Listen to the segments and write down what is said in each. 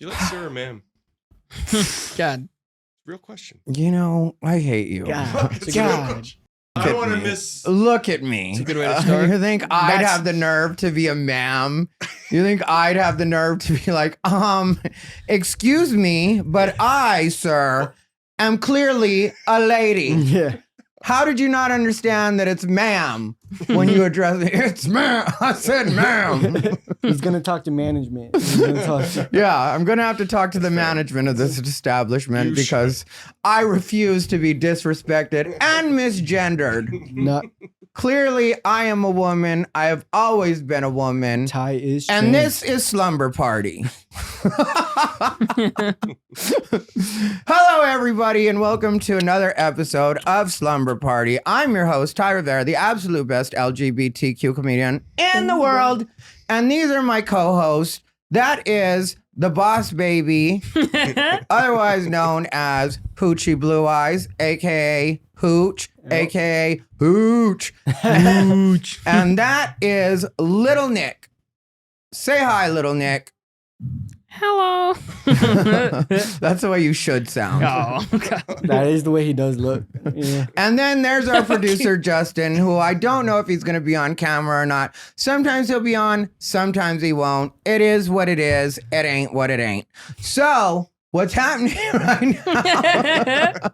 You like sir or ma'am? God. Real question. You know, I hate you. God. It's a real question. I don't want to miss. Look at me. It's a good way to start. You think I'd have the nerve to be a ma'am? You think I'd have the nerve to be like, excuse me, but I, sir, am clearly a lady. Yeah. How did you not understand that it's ma'am when you address it? It's ma'am. I said ma'am. He's gonna talk to management. He's gonna talk to- Yeah, I'm going to have to talk to the management of this establishment because I refuse to be disrespected and misgendered. Not Clearly, I am a woman. I have always been a woman. Thai is And trans. this is Slumber Party. Hello, everybody, and welcome to another episode of Slumber Party. I'm your host, Thai Rivera, the absolute best LGBTQ comedian in the world. And these are my co-hosts. That is the boss baby, otherwise known as Hoochie Blue Eyes, a.k.a. Hooch, a.k.a. Hooch. Hooch. And that is Little Nick. Say hi, Little Nick. Hello. That's the way you should sound. Oh, God. That is the way he does look. Yeah. And then there's our producer, Justin, who I don't know if he's going to be on camera or not. Sometimes he'll be on, sometimes he won't. It is what it is. It ain't what it ain't. So, what's happening right now?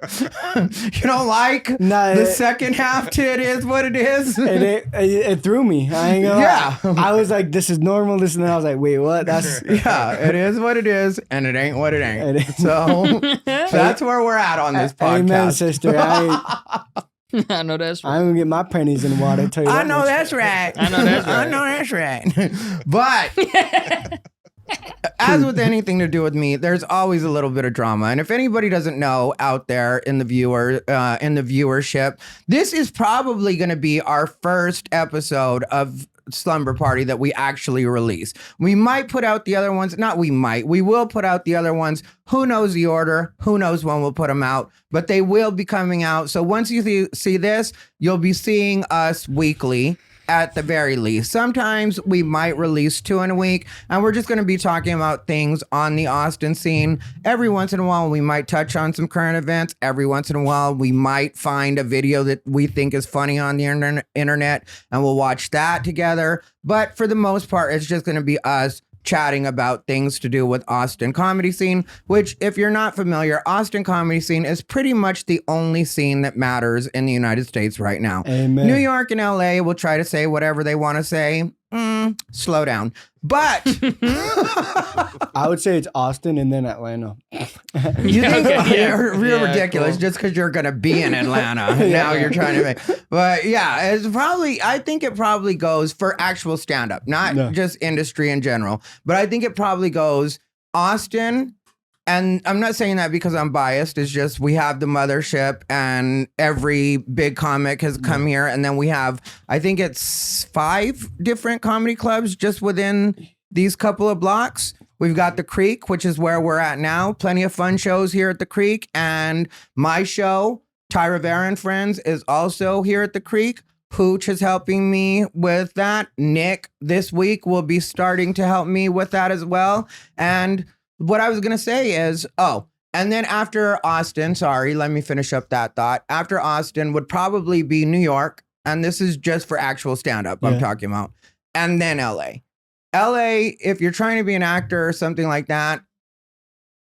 You don't like Nah, the second half to it is what it is? It threw me. I ain't gonna Yeah. lie. I was like, this is normal. This and then I was like, wait, what? That's Yeah, it is what it is, and it ain't what it ain't. It is. So that's where we're at on this podcast. Amen, sister. I know that's right. I'm gonna get my pennies in the water. Tell you I that know much. that's right. I know that's right. I know that's right. But as with anything to do with me, there's always a little bit of drama. And if anybody doesn't know out there in the viewership, this is probably going to be our first episode of Slumber Party that we actually release. We might put out the other ones. Not we might. We will put out the other ones. Who knows the order? Who knows when we'll put them out? But they will be coming out. So once you see this, you'll be seeing us weekly. At the very least. Sometimes we might release 2 in a week, and we're just going to be talking about things on the Austin scene. Every once in a while, we might touch on some current events. Every once in a while, we might find a video that we think is funny on the internet, and we'll watch that together. But for the most part, it's just going to be us chatting about things to do with Austin comedy scene, which if you're not familiar, Austin comedy scene is pretty much the only scene that matters in the United States right now. Amen. New York and LA will try to say whatever they want to say. Slow down. But I would say it's Austin and then Atlanta. you think you're ridiculous cool. just because you're going to be in Atlanta. Now you're trying to make. But yeah, it's probably, I think it probably goes for actual stand-up, not just industry in general. But I think it probably goes Austin. And I'm not saying that because I'm biased. It's just we have the mothership and every big comic has come here. And then we have, I think it's 5 different comedy clubs just within these couple of blocks. We've got the Creek, which is where we're at now. Plenty of fun shows here at the Creek. And my show, Thai Rivera and Friends, is also here at the Creek. Hooch is helping me with that. Nick this week will be starting to help me with that as well. And what I was going to say is, and then after Austin, sorry, let me finish up that thought. After Austin would probably be New York. And this is just for actual stand-up I'm talking about. And then LA. LA, if you're trying to be an actor or something like that,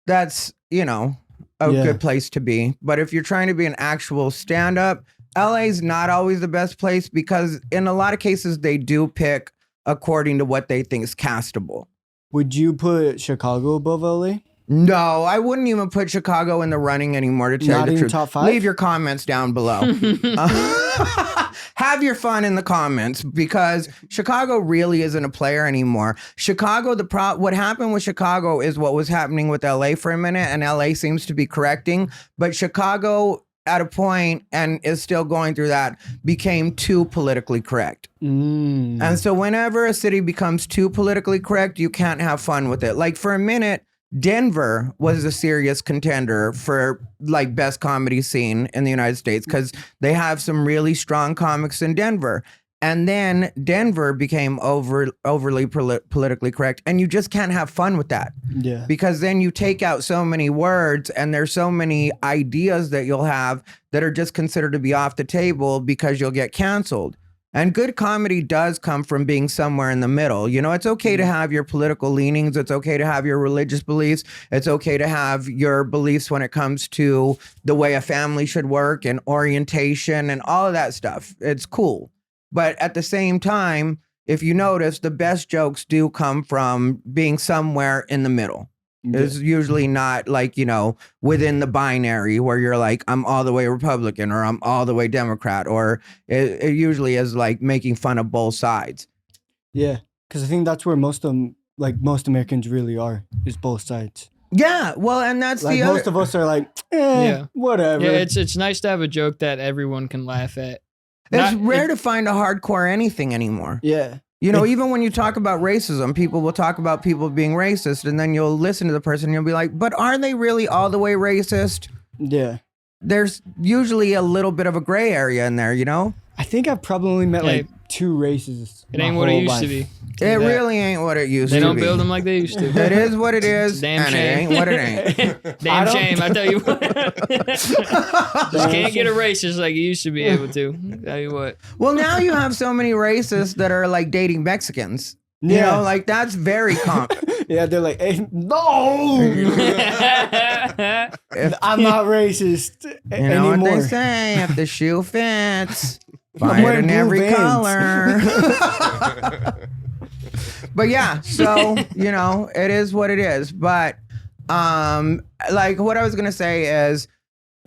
that's, a good place to be. But if you're trying to be an actual stand-up, LA's not always the best place because in a lot of cases, they do pick according to what they think is castable. Would you put Chicago above LA? No, I wouldn't even put Chicago in the running anymore, to tell Not you the even truth. top 5? Leave your comments down below. Have your fun in the comments because Chicago really isn't a player anymore. Chicago, what happened with Chicago is what was happening with LA for a minute, and LA seems to be correcting. But Chicago, at a point, and is still going through that, became too politically correct. And so whenever a city becomes too politically correct, you can't have fun with it. Like for a minute, Denver was a serious contender for like best comedy scene in the United States because they have some really strong comics in Denver. And then Denver became overly politically correct. And you just can't have fun with that. Yeah. Because then you take out so many words and there's so many ideas that you'll have that are just considered to be off the table because you'll get canceled. And good comedy does come from being somewhere in the middle. You know, it's okay to have your political leanings. It's okay to have your religious beliefs. It's okay to have your beliefs when it comes to the way a family should work and orientation and all of that stuff. It's cool. But at the same time, if you notice, the best jokes do come from being somewhere in the middle. Yeah. It's usually not like, you know, within the binary where you're like, I'm all the way Republican or I'm all the way Democrat, or it usually is like making fun of both sides. Yeah, because I think that's where most Americans really are, is both sides. Yeah, well, and that's like the most of us are like, whatever. Yeah, it's nice to have a joke that everyone can laugh at. It's rare to find a hardcore anything anymore. Yeah. You know, even when you talk about racism, people will talk about people being racist, and then you'll listen to the person and you'll be like, but are they really all the way racist? Yeah. There's usually a little bit of a gray area in there, you know? I think I've probably only met like 2 racists. It ain't what it used to be. It really ain't what it used to be. They don't build them like they used to. It is what it is. Damn shame. It ain't what it ain't. Damn shame, I tell you what. Just can't get a racist like you used to be able to. Tell you what. Well, now you have so many racists that are like dating Mexicans. You know, like that's very common. Yeah, they're like, hey, no, I'm not racist you know anymore. What they say, if the shoe fits, buy it in every color. But yeah, so, you know, it is what it is. But like what I was going to say is,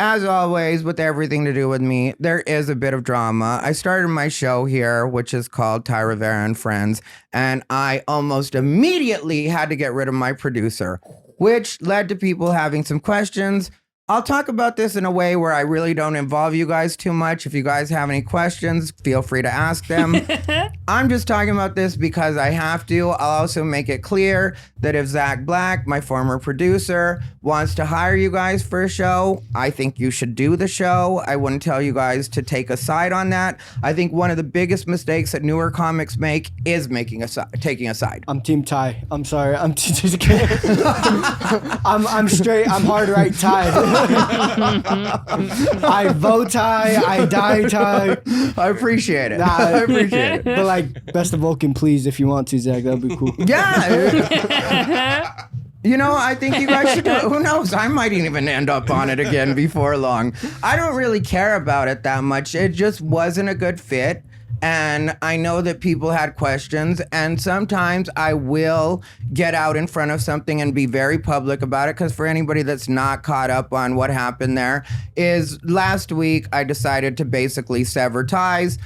as always, with everything to do with me, there is a bit of drama. I started my show here, which is called Thai Rivera and Friends, and I almost immediately had to get rid of my producer, which led to people having some questions. I'll talk about this in a way where I really don't involve you guys too much. If you guys have any questions, feel free to ask them. I'm just talking about this because I have to. I'll also make it clear that if Zach Black, my former producer, wants to hire you guys for a show, I think you should do the show. I wouldn't tell you guys to take a side on that. I think one of the biggest mistakes that newer comics make is taking a side. I'm Team Thai. I'm sorry. I'm just kidding. I'm straight. I'm hard right Thai. I vote Thai. I die Thai. I appreciate it. I appreciate it. But like, best of Vulcan, please, if you want to, Zach, that'd be cool. Yeah. You know, I think you guys should do it. Who knows? I might even end up on it again before long. I don't really care about it that much. It just wasn't a good fit. And I know that people had questions, and sometimes I will get out in front of something and be very public about it, because for anybody that's not caught up on what happened there, is last week I decided to basically sever ties.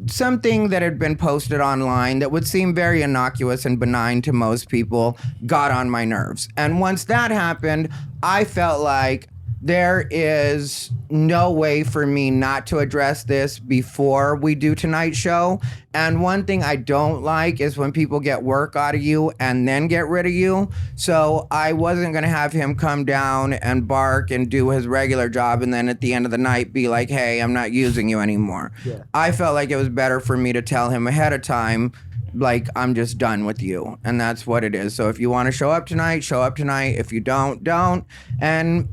Something that had been posted online that would seem very innocuous and benign to most people got on my nerves. And once that happened, I felt like there is no way for me not to address this before we do tonight's show. And one thing I don't like is when people get work out of you and then get rid of you. So I wasn't going to have him come down and bark and do his regular job and then at the end of the night be like, hey, I'm not using you anymore. Yeah. I felt like it was better for me to tell him ahead of time, like, I'm just done with you. And that's what it is. So if you want to show up tonight, show up tonight. If you don't, don't. And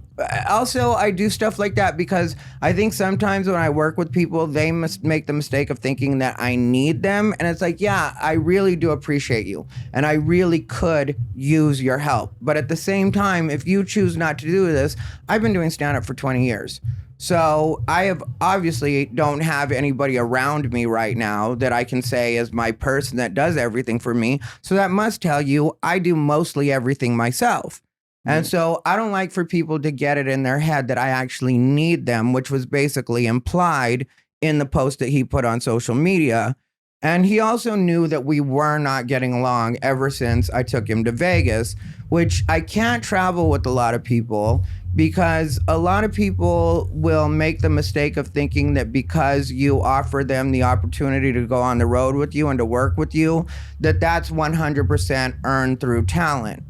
also, I do stuff like that because I think sometimes when I work with people, they must make the mistake of thinking that I need them. And it's like, yeah, I really do appreciate you. And I really could use your help. But at the same time, if you choose not to do this, I've been doing stand-up for 20 years. So I have obviously don't have anybody around me right now that I can say is my person that does everything for me. So that must tell you I do mostly everything myself. And so I don't like for people to get it in their head that I actually need them, which was basically implied in the post that he put on social media. And he also knew that we were not getting along ever since I took him to Vegas, which I can't travel with a lot of people because a lot of people will make the mistake of thinking that because you offer them the opportunity to go on the road with you and to work with you, that that's 100% earned through talent.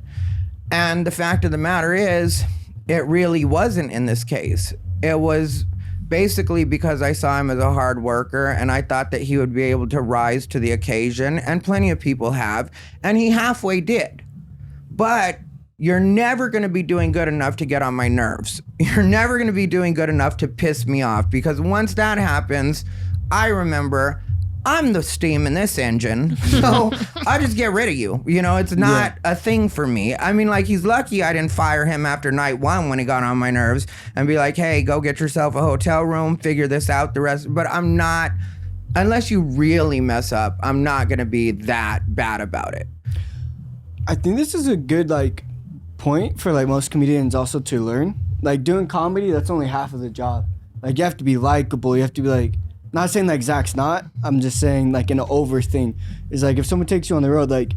And the fact of the matter is, it really wasn't in this case. It was basically because I saw him as a hard worker and I thought that he would be able to rise to the occasion, and plenty of people have, and he halfway did. But you're never going to be doing good enough to get on my nerves. You're never going to be doing good enough to piss me off, because once that happens, I remember I'm the steam in this engine, so I just get rid of you. You know, it's not a thing for me. I mean, like, he's lucky I didn't fire him after night one when he got on my nerves and be like, hey, go get yourself a hotel room, figure this out, the rest. But I'm not, unless you really mess up, I'm not going to be that bad about it. I think this is a good, like, point for, like, most comedians also to learn. Like, doing comedy, that's only half of the job. Like, you have to be likable. You have to be, like, not saying like Zach's not. I'm just saying like an over thing. Is like if someone takes you on the road, like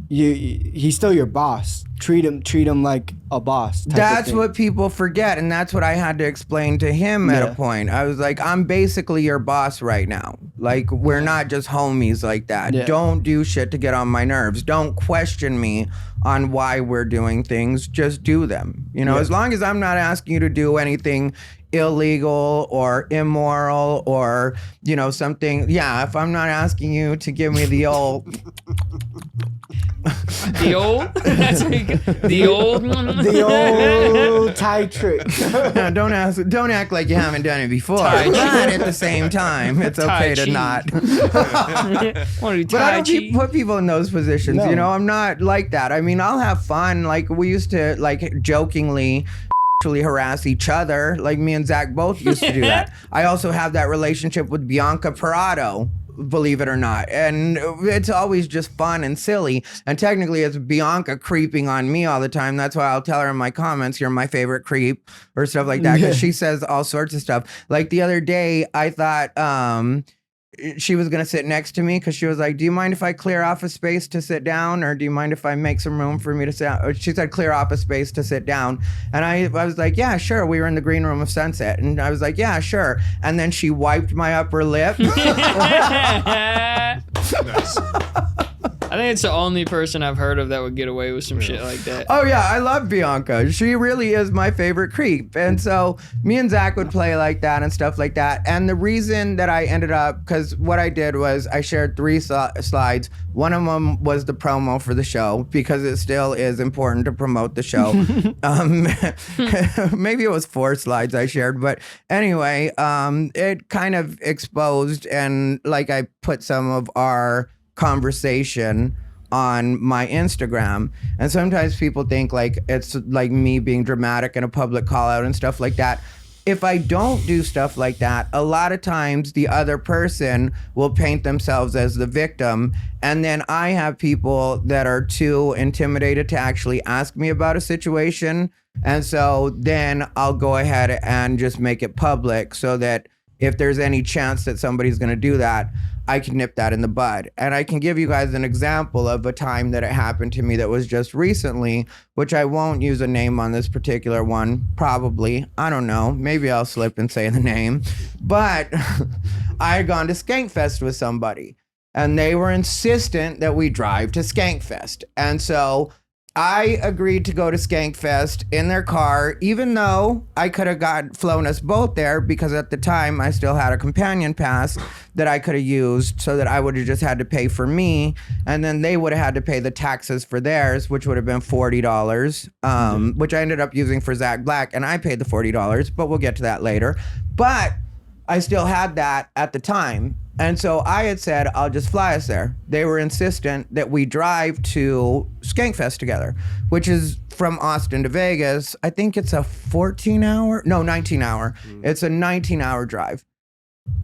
he's still your boss. Treat him like a boss. That's what people forget, and that's what I had to explain to him at a point. I was like, I'm basically your boss right now. Like, we're not just homies like that. Yeah. Don't do shit to get on my nerves. Don't question me on why we're doing things. Just do them. You know, as long as I'm not asking you to do anything illegal or immoral or, you know, something. Yeah, if I'm not asking you to give me the old... The old Thai trick. No, don't act like you haven't done it before. But at the same time, it's okay to not. But I don't put people in those positions. No. You know, I'm not like that. I mean, I'll have fun. Like, we used to like jokingly harass each other. Like, me and Zach both used to do that. I also have that relationship with Bianca Parado, believe it or not, and it's always just fun and silly, and technically it's Bianca creeping on me all the time. That's why I'll tell her in my comments, you're my favorite creep, or stuff like that, because she says all sorts of stuff. Like the other day, I thought she was gonna sit next to me because she was like, do you mind if I clear off a space to sit down, or do you mind if I make some room for me to sit down? Or she said clear off a space to sit down, and I was like, yeah, sure. We were in the green room of Sunset, and I was like, yeah, sure. And then she wiped my upper lip. Nice. I think it's the only person I've heard of that would get away with some shit like that. Oh yeah, I love Bianca. She really is my favorite creep. And so me and Zach would play like that and stuff like that. And the reason that I ended up, because what I did was I shared 3 slides. One of them was the promo for the show, because it still is important to promote the show. Maybe it was 4 slides I shared, but anyway, it kind of exposed, and like I put some of our conversation on my Instagram, and sometimes people think like it's like me being dramatic in a public call out and stuff like that. If I don't do stuff like that, a lot of times the other person will paint themselves as the victim, and then I have people that are too intimidated to actually ask me about a situation, and so then I'll go ahead and just make it public so that if there's any chance that somebody's going to do that, I can nip that in the bud. And I can give you guys an example of a time that it happened to me that was just recently, which I won't use a name on this particular one, probably. I don't know. Maybe I'll slip and say the name. But I had gone to Skankfest with somebody, and they were insistent that we drive to Skankfest. And so I agreed to go to Skankfest in their car, even though I could have flown us both there, because at the time I still had a companion pass that I could have used, so that I would have just had to pay for me, and then they would have had to pay the taxes for theirs, which would have been $40, which I ended up using for Zach Black, and I paid the $40, but we'll get to that later. But I still had that at the time. And so I had said, I'll just fly us there. They were insistent that we drive to Skankfest together, which is from Austin to Vegas. I think it's a 19-hour. It's a 19-hour drive.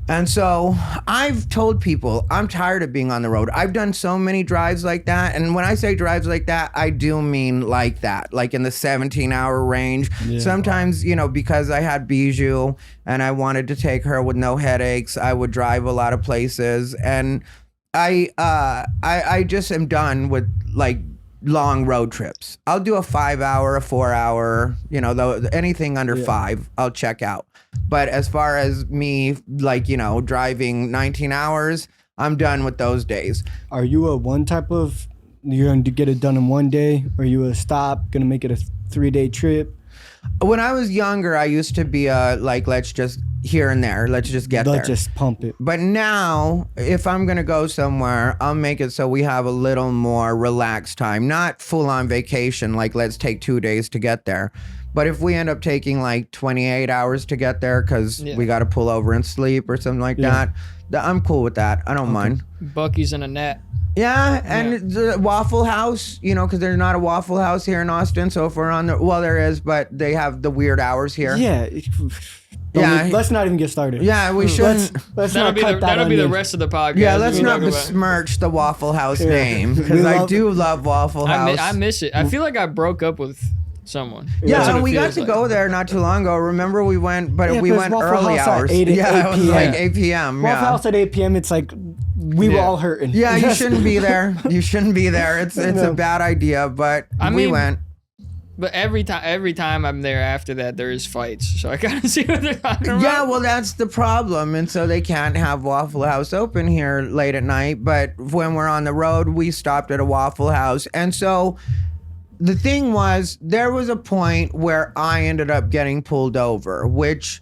And so I've told people I'm tired of being on the road. I've done so many drives like that. And when I say drives like that, I do mean like that, like in the 17-hour range. Yeah. Sometimes, you know, because I had Bijou and I wanted to take her with no headaches, I would drive a lot of places. And I just am done with like long road trips. I'll do a 5-hour, a 4-hour, you know, anything under 5, I'll check out. But as far as me, like, you know, driving 19 hours, I'm done with those days. Are you a one type of, you're going to get it done in one day? Or are you a stop, going to make it a 3-day trip? When I was younger, I used to be like, let's just here and there. Let's just get there. Let's just pump it. But now, if I'm going to go somewhere, I'll make it so we have a little more relaxed time. Not full on vacation, like let's take 2 days to get there. But if we end up taking like 28 hours to get there because we got to pull over and sleep or something like that, I'm cool with that. I don't mind. Buc-ee's and a net. Yeah, and the Waffle House, you know, because there's not a Waffle House here in Austin. So if we're on the, well, there is, but they have the weird hours here. Yeah. Let's not even get started. Yeah, we shouldn't. Let's That'll not be cut that that'll be the onion. rest of the podcast. Yeah, let's We not talk about- besmirch the Waffle House name because We I love do love Waffle House. I miss it. I feel like I broke up with someone. That's Yeah, what and it we got feels to like. go there not too long ago. Remember we went, but Yeah, we but went Waffle early House at hours. 8 Yeah, it was p.m. like 8 p.m. Waffle Yeah. House at 8 p.m. It's like we were all hurting. Yeah, you shouldn't be there. You shouldn't be there. It's a bad idea, but we mean, went. But every time I'm there after that, there is fights. So I gotta see what they're talking about. Yeah, well, that's the problem. And so they can't have Waffle House open here late at night. But when we're on the road, we stopped at a Waffle House. And so the thing was, there was a point where I ended up getting pulled over, which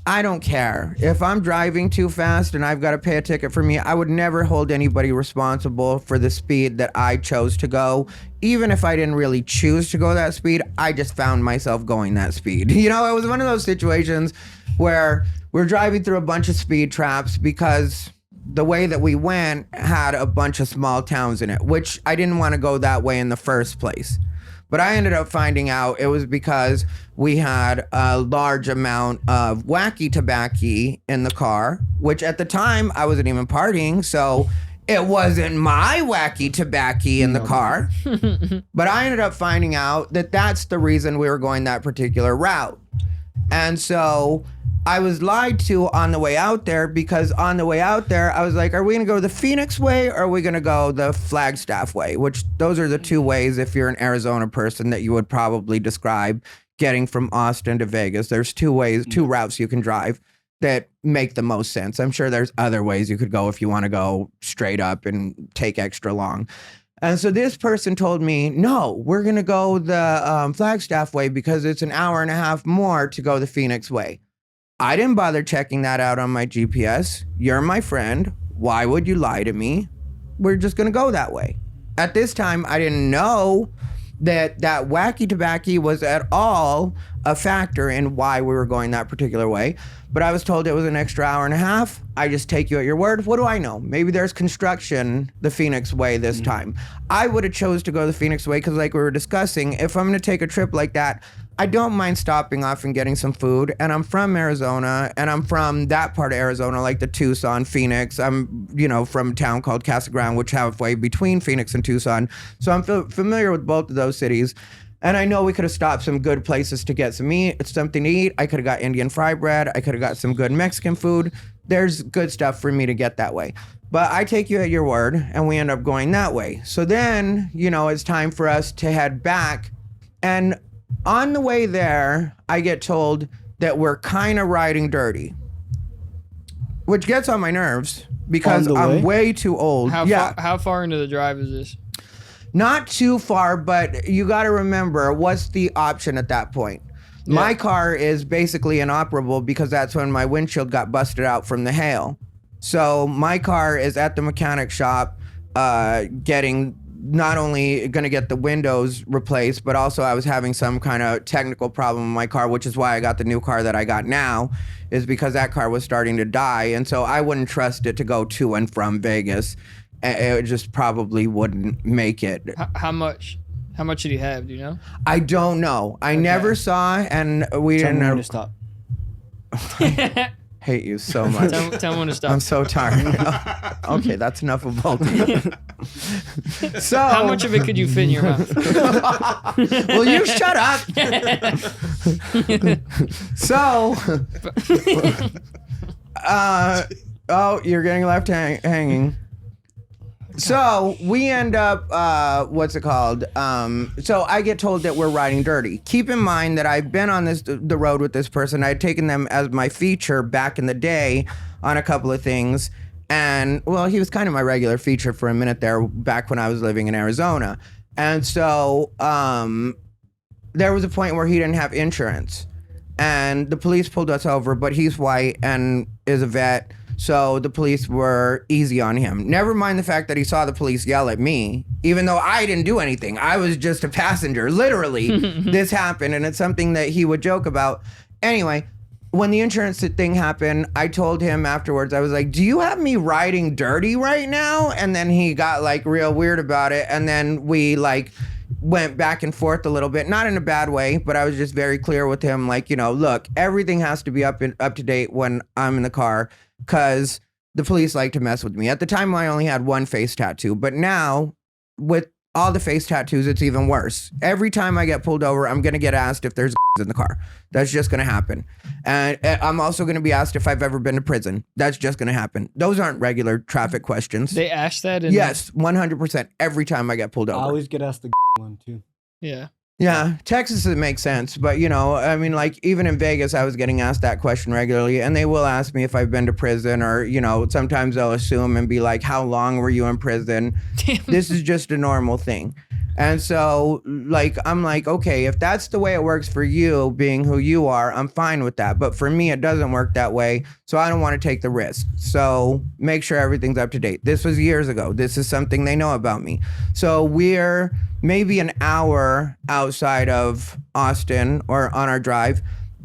I don't care. If I'm driving too fast and I've got to pay a ticket for me, I would never hold anybody responsible for the speed that I chose to go. Even if I didn't really choose to go that speed, I just found myself going that speed. You know, it was one of those situations where we're driving through a bunch of speed traps because the way that we went had a bunch of small towns in it, which I didn't want to go that way in the first place. But I ended up finding out it was because we had a large amount of wacky tobacco in the car, which at the time I wasn't even partying, so it wasn't my wacky tobacco in the car. But I ended up finding out that that's the reason we were going that particular route. And so I was lied to on the way out there because on the way out there, I was like, are we going to go the Phoenix way or are we going to go the Flagstaff way? Which those are the two ways, if you're an Arizona person, that you would probably describe getting from Austin to Vegas. There's two routes you can drive that make the most sense. I'm sure there's other ways you could go if you want to go straight up and take extra long. And so this person told me, no, we're going to go the Flagstaff way because it's an hour and a half more to go the Phoenix way. I didn't bother checking that out on my GPS. You're my friend. Why would you lie to me? We're just going to go that way. At this time, I didn't know that wacky tobacco was at all a factor in why we were going that particular way. But I was told it was an extra hour and a half. I just take you at your word. What do I know? Maybe there's construction the Phoenix way this time. I would have chose to go the Phoenix way because like we were discussing, if I'm going to take a trip like that, I don't mind stopping off and getting some food. And I'm from Arizona, and I'm from that part of Arizona, like the Tucson, Phoenix. I'm, from a town called Casa Grande, which halfway between Phoenix and Tucson. So I'm familiar with both of those cities. And I know we could have stopped some good places to get something to eat. I could have got Indian fry bread. I could have got some good Mexican food. There's good stuff for me to get that way. But I take you at your word, and we end up going that way. So then, it's time for us to head back. And on the way there, I get told that we're kind of riding dirty, which gets on my nerves because I'm way too old. How far into the drive is this? Not too far, but you got to remember what's the option at that point. Yeah. My car is basically inoperable because that's when my windshield got busted out from the hail. So my car is at the mechanic shop getting not only going to get the windows replaced, but also I was having some kind of technical problem in my car, which is why I got the new car that I got now, is because that car was starting to die. And so I wouldn't trust it to go to and from Vegas. It just probably wouldn't make it. How much? How much did he have? Do you know? I don't know. I never saw, and we Tell didn't me know. when to stop. Hate you so much. Tell him when to stop. I'm so tired. Okay, that's enough of both of you. So, how much of it could you fit in your mouth? Will you shut up? So, you're getting left hanging. So we end up, so I get told that we're riding dirty. Keep in mind that I've been on the road with this person. I had taken them as my feature back in the day on a couple of things. And, well, he was kind of my regular feature for a minute there back when I was living in Arizona. And so there was a point where he didn't have insurance. and the police pulled us over, but he's white and is a vet. So the police were easy on him. Never mind the fact that he saw the police yell at me, even though I didn't do anything. I was just a passenger. Literally, this happened, and it's something that he would joke about. Anyway, when the insurance thing happened, I told him afterwards, I was like, do you have me riding dirty right now? And then he got like real weird about it. And then we like went back and forth a little bit, not in a bad way, but I was just very clear with him. Like, you know, look, everything has to be up to date when I'm in the car, because the police like to mess with me. At the time, I only had one face tattoo, but now with all the face tattoos, it's even worse. Every time I get pulled over, I'm going to get asked if there's in the car. That's just going to happen. And I'm also going to be asked if I've ever been to prison. That's just going to happen. Those aren't regular traffic questions. They ask that? Yes, 100% every time I get pulled over. I always get asked the one too. Yeah. Yeah, Texas, it makes sense. But, you know, I mean, like, even in Vegas, I was getting asked that question regularly. And they will ask me if I've been to prison, or, you know, sometimes they'll assume and be like, how long were you in prison? Damn. This is just a normal thing. And so, like, I'm like, okay, if that's the way it works for you, being who you are, I'm fine with that. But for me, it doesn't work that way. So I don't want to take the risk. So make sure everything's up to date. This was years ago. This is something they know about me. So we're maybe an hour outside of Austin or on our drive.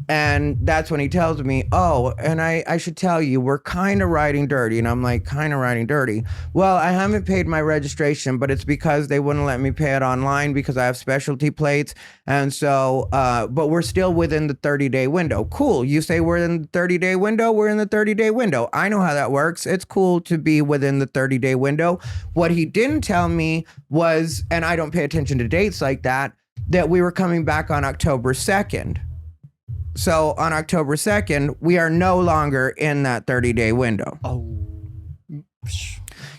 And that's when he tells me, oh, and I should tell you, we're kind of riding dirty. And I'm like, kind of riding dirty? Well, I haven't paid my registration, but it's because they wouldn't let me pay it online because I have specialty plates. And so, but we're still within the 30-day window. Cool. You say we're in the 30-day window? We're in the 30-day window. I know how that works. It's cool to be within the 30-day window. What he didn't tell me was, and I don't pay attention to dates like that we were coming back on October 2nd. So on October 2nd, we are no longer in that 30-day window. Oh.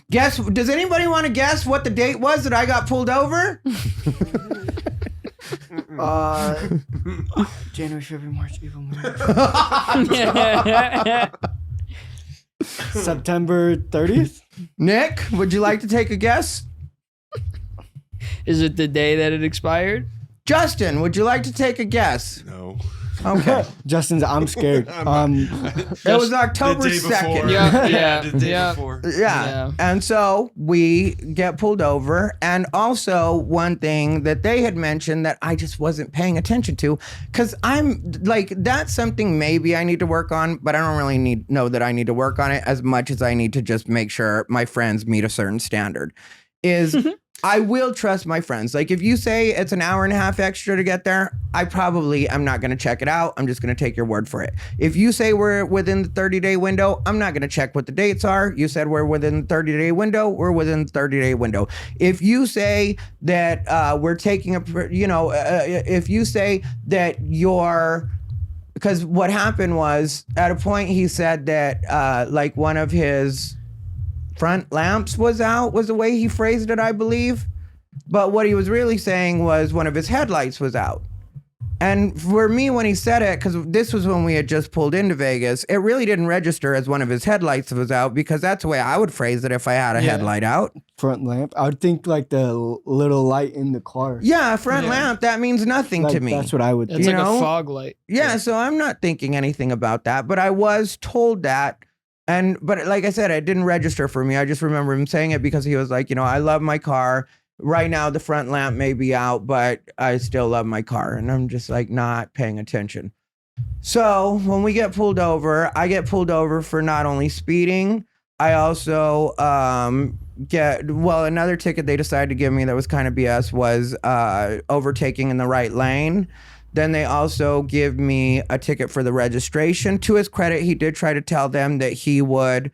Does anybody want to guess what the date was that I got pulled over? January, February, March, April, May. September 30th? Nick, would you like to take a guess? Is it the day that it expired? Justin, would you like to take a guess? No. Okay. Justin's, I'm scared. It was October The day 2nd. before. Yeah. The day Yeah. before. Yeah. And so we get pulled over. And also one thing that they had mentioned that I just wasn't paying attention to, because I'm like, that's something maybe I need to work on, but I don't really know that I need to work on it as much as I need to just make sure my friends meet a certain standard. Is I will trust my friends. Like, if you say it's an hour and a half extra to get there, I'm not going to check it out. I'm just going to take your word for it. If you say we're within the 30-day window, I'm not going to check what the dates are. You said we're within the 30-day window, we're within the 30-day window. If you say that we're taking if you say that because what happened was, at a point he said that like one of his front lamps was out, was the way he phrased it, I believe. But what he was really saying was one of his headlights was out. And for me, when he said it, because this was when we had just pulled into Vegas, it really didn't register as one of his headlights was out, because that's the way I would phrase it if I had a headlight out. Front lamp? I would think like the little light in the car. Yeah, front lamp, that means nothing to me. That's what I would think. It's like a fog light. Yeah, so I'm not thinking anything about that, but I was told that. But like I said, it didn't register for me. I just remember him saying it because he was like, I love my car. Right now, the front lamp may be out, but I still love my car. And I'm just like not paying attention. So when we get pulled over, I get pulled over for not only speeding, I also another ticket they decided to give me that was kind of BS was overtaking in the right lane. Then they also give me a ticket for the registration. To his credit, he did try to tell them that he would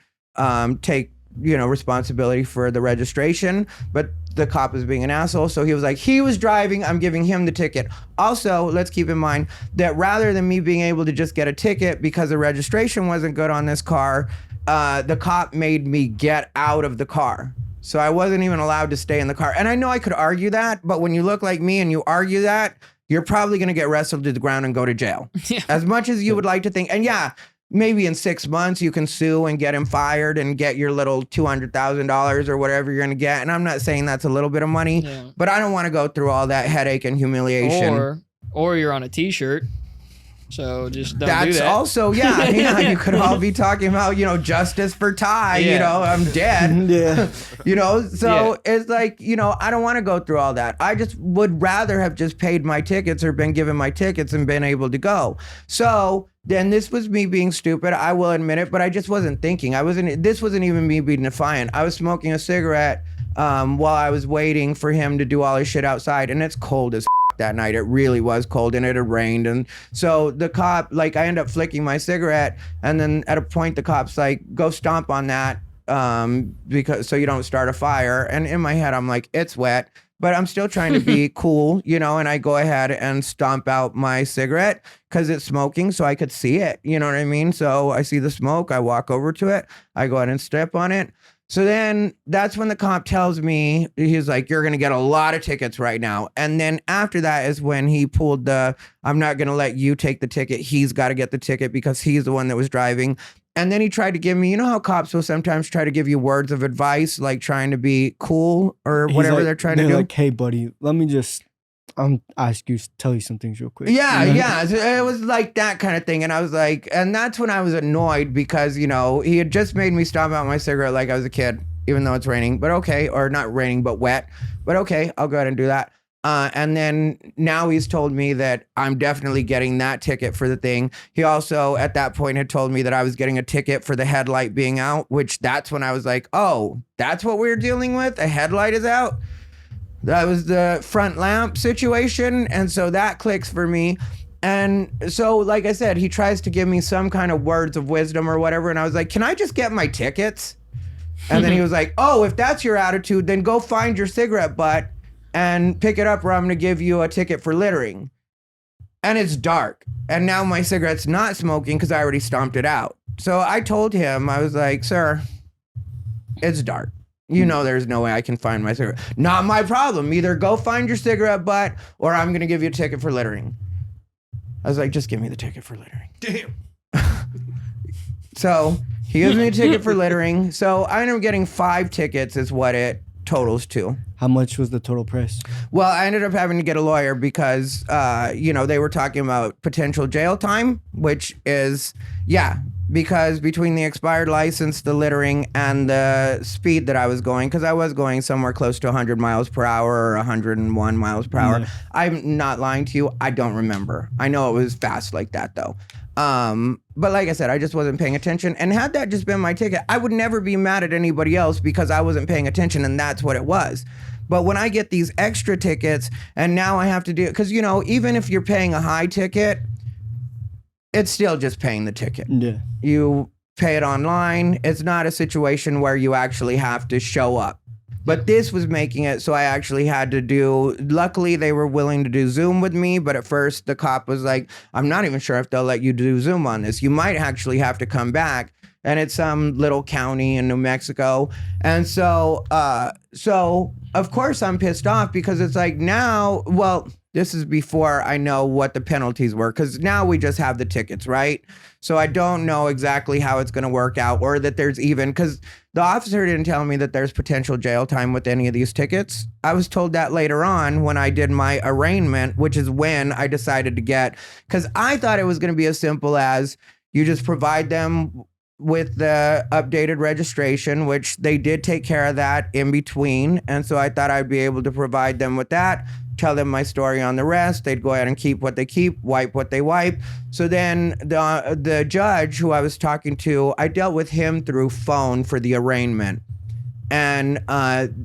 take, responsibility for the registration, but the cop is being an asshole. So he was like, he was driving, I'm giving him the ticket. Also, let's keep in mind that rather than me being able to just get a ticket because the registration wasn't good on this car, the cop made me get out of the car. So I wasn't even allowed to stay in the car. And I know I could argue that, but when you look like me and you argue that, you're probably going to get wrestled to the ground and go to jail. Yeah. As much as you would like to think. And yeah, maybe in 6 months you can sue and get him fired and get your little $200,000 or whatever you're going to get. And I'm not saying that's a little bit of money, but I don't want to go through all that headache and humiliation. Or you're on a t-shirt. So just don't do That's that. also, yeah, you could all be talking about, justice for Thai, I'm dead. Yeah. So it's like, I don't want to go through all that. I just would rather have just paid my tickets or been given my tickets and been able to go. So then this was me being stupid. I will admit it, but I just wasn't thinking. This wasn't even me being defiant. I was smoking a cigarette while I was waiting for him to do all his shit outside, and it's cold as that night. It really was cold, and it had rained, and so the cop, like, I end up flicking my cigarette, and then at a point the cop's like, go stomp on that because so you don't start a fire. And in my head I'm like, it's wet, but I'm still trying to be cool, and I go ahead and stomp out my cigarette because it's smoking, so I could see it, you know what I mean? So I see the smoke, I walk over to it, I go ahead and step on it. So then that's when the cop tells me, he's like, you're going to get a lot of tickets right now. And then after that is when he pulled I'm not going to let you take the ticket. He's got to get the ticket because he's the one that was driving. And then he tried to give me, you know how cops will sometimes try to give you words of advice, like trying to be cool or whatever they're trying to do. Like, hey, buddy, let me just tell you some things real quick. Yeah. So it was like that kind of thing. And I was like, and that's when I was annoyed because, he had just made me stomp out my cigarette like I was a kid, even though it's raining, but okay. Or not raining, but wet. But okay, I'll go ahead and do that. And then now he's told me that I'm definitely getting that ticket for the thing. He also, at that point, had told me that I was getting a ticket for the headlight being out, which that's when I was like, oh, that's what we're dealing with? A headlight is out? That was the front lamp situation. And so that clicks for me. And so, like I said, he tries to give me some kind of words of wisdom or whatever. And I was like, can I just get my tickets? And then he was like, oh, if that's your attitude, then go find your cigarette butt and pick it up, or I'm going to give you a ticket for littering. And it's dark. And now my cigarette's not smoking because I already stomped it out. So I told him, I was like, sir, it's dark. There's no way I can find my cigarette. Not my problem. Either go find your cigarette butt or I'm going to give you a ticket for littering. I was like, just give me the ticket for littering. Damn. So he gives me a ticket for littering. So I ended up getting 5 tickets is what it totals to. How much was the total price? Well, I ended up having to get a lawyer because, they were talking about potential jail time, which is, because between the expired license, the littering, and the speed that I was going, because I was going somewhere close to 100 miles per hour or 101 miles per hour. Yeah. I'm not lying to you. I don't remember. I know it was fast like that, though. But like I said, I just wasn't paying attention. And had that just been my ticket, I would never be mad at anybody else because I wasn't paying attention, and that's what it was. But when I get these extra tickets and now I have to do it, because, even if you're paying a high ticket, it's still just paying the ticket. Yeah. You pay it online. It's not a situation where you actually have to show up. But this was making it so I actually had to do, luckily they were willing to do Zoom with me, but at first the cop was like, I'm not even sure if they'll let you do Zoom on this. You might actually have to come back. And it's some little county in New Mexico. And so of course I'm pissed off because it's like now, well, this is before I know what the penalties were, because now we just have the tickets, right? So I don't know exactly how it's going to work out, or that there's even, because the officer didn't tell me that there's potential jail time with any of these tickets. I was told that later on when I did my arraignment, which is when I decided to get, because I thought it was going to be as simple as you just provide them with the updated registration, which they did take care of that in between. And so I thought I'd be able to provide them with that, tell them my story on the rest. They'd go ahead and keep what they keep, wipe what they wipe. So then the judge who I was talking to, I dealt with him through phone for the arraignment. And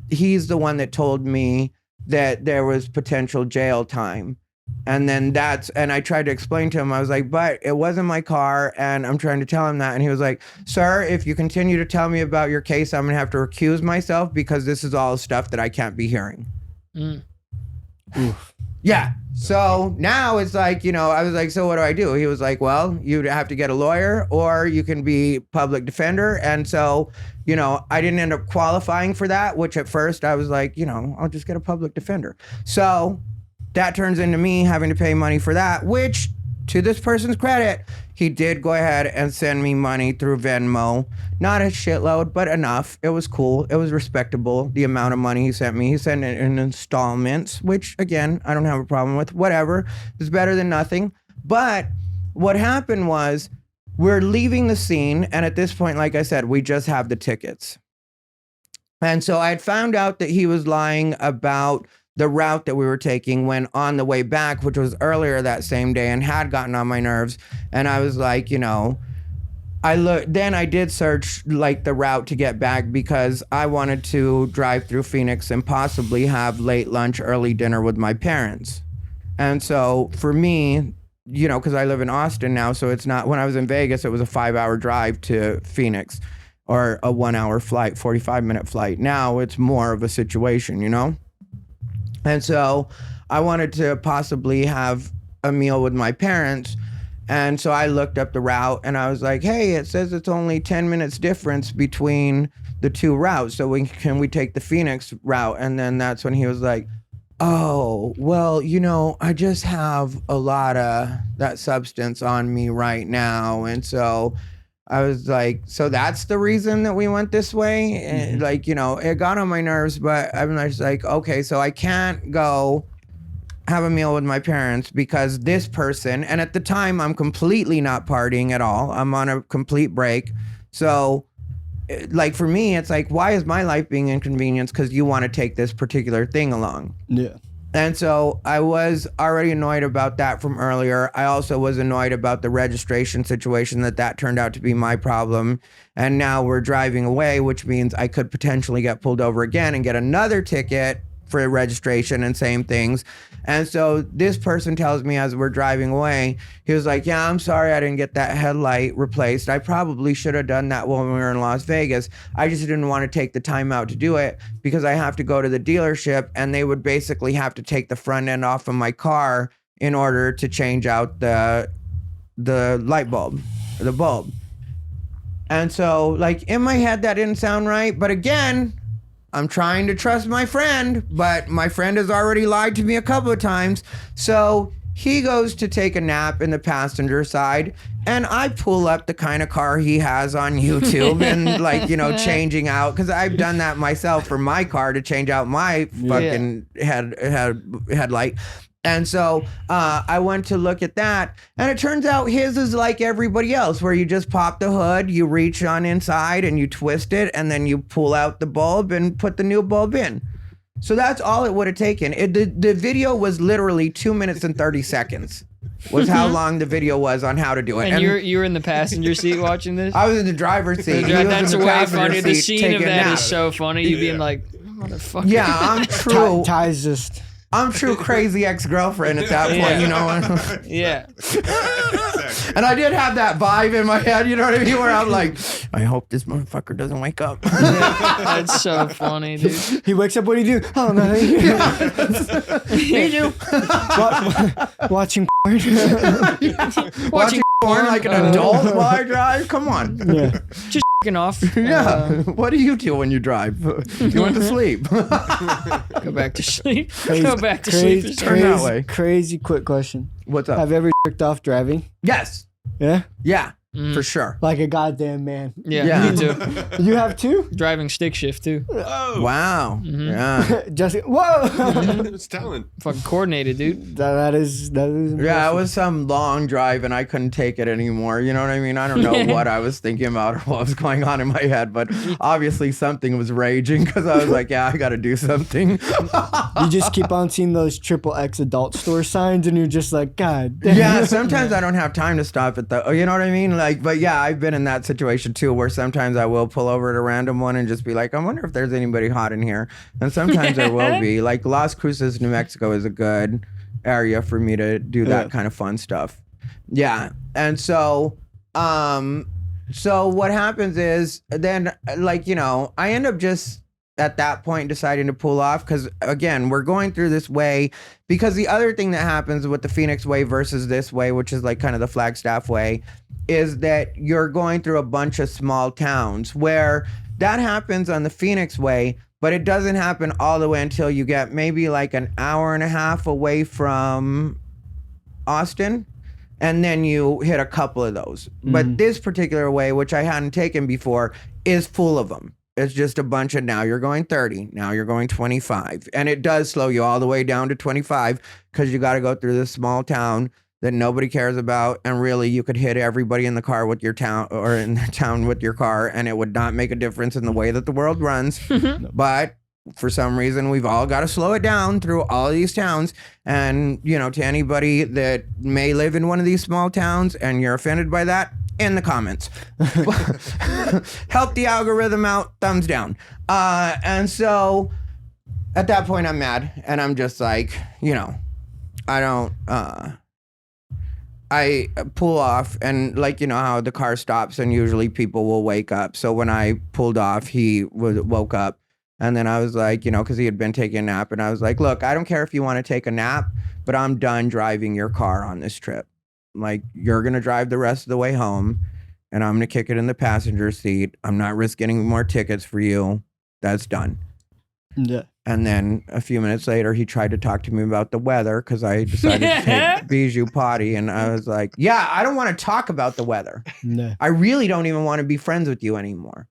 he's the one that told me that there was potential jail time. And then and I tried to explain to him, I was like, but it wasn't my car. And I'm trying to tell him that. And he was like, sir, if you continue to tell me about your case, I'm going to have to recuse myself because this is all stuff that I can't be hearing. Oof. Yeah. So now it's like, I was like, so what do I do? He was like, well, you'd have to get a lawyer or you can be public defender. And so, I didn't end up qualifying for that, which at first I was like, I'll just get a public defender. So that turns into me having to pay money for that, which, to this person's credit, he did go ahead and send me money through Venmo. Not a shitload, but enough. It was cool. It was respectable, the amount of money he sent me. He sent it in installments, which, again, I don't have a problem with. Whatever. It's better than nothing. But what happened was we're leaving the scene. And at this point, like I said, we just have the tickets. And so I had found out that he was lying about the route that we were taking when on the way back, which was earlier that same day and had gotten on my nerves. And I was like, then I did search like the route to get back because I wanted to drive through Phoenix and possibly have late lunch, early dinner with my parents. And so for me, because I live in Austin now, so it's not, when I was in Vegas, it was a 5-hour drive to Phoenix or a 1-hour flight, 45-minute flight. Now it's more of a situation, And so I wanted to possibly have a meal with my parents. And so I looked up the route and I was like, hey, it says it's only 10 minutes difference between the two routes. So can we take the Phoenix route? And then that's when he was like, oh, well, I just have a lot of that substance on me right now. And so I was like, so that's the reason that we went this way? And it got on my nerves, but I'm just like, okay, so I can't go have a meal with my parents because this person, and at the time I'm completely not partying at all. I'm on a complete break. So for me, it's like, why is my life being inconvenienced because you want to take this particular thing along? Yeah. And so I was already annoyed about that from earlier. I also was annoyed about the registration situation that turned out to be my problem. And now we're driving away, which means I could potentially get pulled over again and get another ticket for registration and same things. And so this person tells me as we're driving away, he was like, yeah, I'm sorry I didn't get that headlight replaced. I probably should have done that when we were in Las Vegas. I just didn't want to take the time out to do it because I have to go to the dealership and they would basically have to take the front end off of my car in order to change out the light bulb, the bulb. And so in my head, that didn't sound right. But again, I'm trying to trust my friend, but my friend has already lied to me a couple of times. So he goes to take a nap in the passenger side, and I pull up the kind of car he has on YouTube and changing out, because I've done that myself for my car to change out my fucking headlight. And so I went to look at that, and it turns out his is like everybody else, where you just pop the hood, you reach on inside and you twist it, and then you pull out the bulb and put the new bulb in. So that's all it would have taken. The video was literally 2 minutes and 30 seconds was how long the video was on how to do it. And you were in the passenger seat watching this? I was in the driver's seat. That's way funny. The scene of that is so funny. You being like, motherfucker. Yeah, I'm true. Ty's just... I'm true crazy ex-girlfriend at that point, Yeah. And I did have that vibe in my head, you know what I mean? Where I'm like, I hope this motherfucker doesn't wake up. That's so funny, dude. He wakes up, what do you do? Oh, no. Me too. Watching porn. Watching porn like an adult while I drive? Come on. Yeah. Just f***ing off. Yeah. What do you do when you drive? You went to sleep. Go back to sleep. Go back to Turn sleep. that way. Crazy quick question. What's up? Have you ever jerked off driving? Yes. Yeah? Yeah. For sure. Like a goddamn man. Yeah, me too. You have too? Driving stick shift too. Oh, Wow. Yeah. Just whoa. it's talent. Fucking coordinated, dude. That is impressive. Yeah, it was some long drive and I couldn't take it anymore. You know what I mean? I don't know what I was thinking about or what was going on in my head, but obviously something was raging because I was like, yeah, I got to do something. You just keep on seeing those XXX adult store signs and you're just like, God damn. Yeah, sometimes I don't have time to stop at the, you know what I mean? But yeah, I've been in that situation too, where sometimes I will pull over at a random one and just be like, I wonder if there's anybody hot in here. And sometimes there will be. Like Las Cruces, New Mexico is a good area for me to do that kind of fun stuff. Yeah. And so what happens is then I end up just at that point deciding to pull off because again, we're going through this way because the other thing that happens with the Phoenix way versus this way, which is like kind of the Flagstaff way, is that you're going through a bunch of small towns where that happens on the Phoenix way, but it doesn't happen all the way until you get maybe like an hour and a half away from Austin. And then you hit a couple of those. Mm-hmm. But this particular way, which I hadn't taken before, is full of them. It's just a bunch of now you're going 30, now you're going 25. And it does slow you all the way down to 25 because you got to go through this small town that nobody cares about, and really you could hit everybody in the car with your town or in the town with your car, and it would not make a difference in the way that the world runs. But for some reason, we've all got to slow it down through all of these towns. And, you know, to anybody that may live in one of these small towns and you're offended by that, in the comments. Help the algorithm out, thumbs down. And so at that point, I'm mad. And I'm just like, you know, I pull off, and like, you know how the car stops and usually people will wake up. So when I pulled off, he woke up. And then I was like, you know, because he had been taking a nap, and I was like, look, I don't care if you want to take a nap, but I'm done driving your car on this trip. Like, you're going to drive the rest of the way home, and I'm going to kick it in the passenger seat. I'm not risking any more tickets for you. That's done. Yeah. And then a few minutes later, he tried to talk to me about the weather because I decided to take Bijou potty. And I was like, yeah, I don't want to talk about the weather. No. I really don't even want to be friends with you anymore.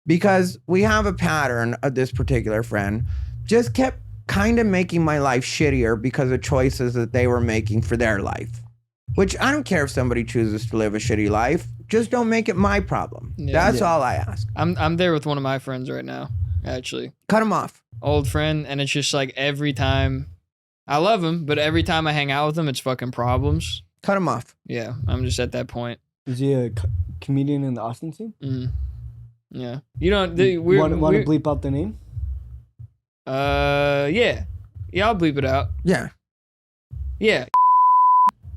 Because we have a pattern of this particular friend just kept kind of making my life shittier because of choices that they were making for their life. Which I don't care if somebody chooses to live a shitty life. Just don't make it my problem. Yeah. That's all I ask. I'm there with one of my friends right now, actually. Cut him off. Old friend, and it's just like every time, I love him, but every time I hang out with him, it's fucking problems. Cut him off. Yeah, I'm just at that point. Is he a comedian in the Austin scene? Mm. Yeah. You don't... Want to bleep out the name? Yeah. Yeah, I'll bleep it out. Yeah. Yeah.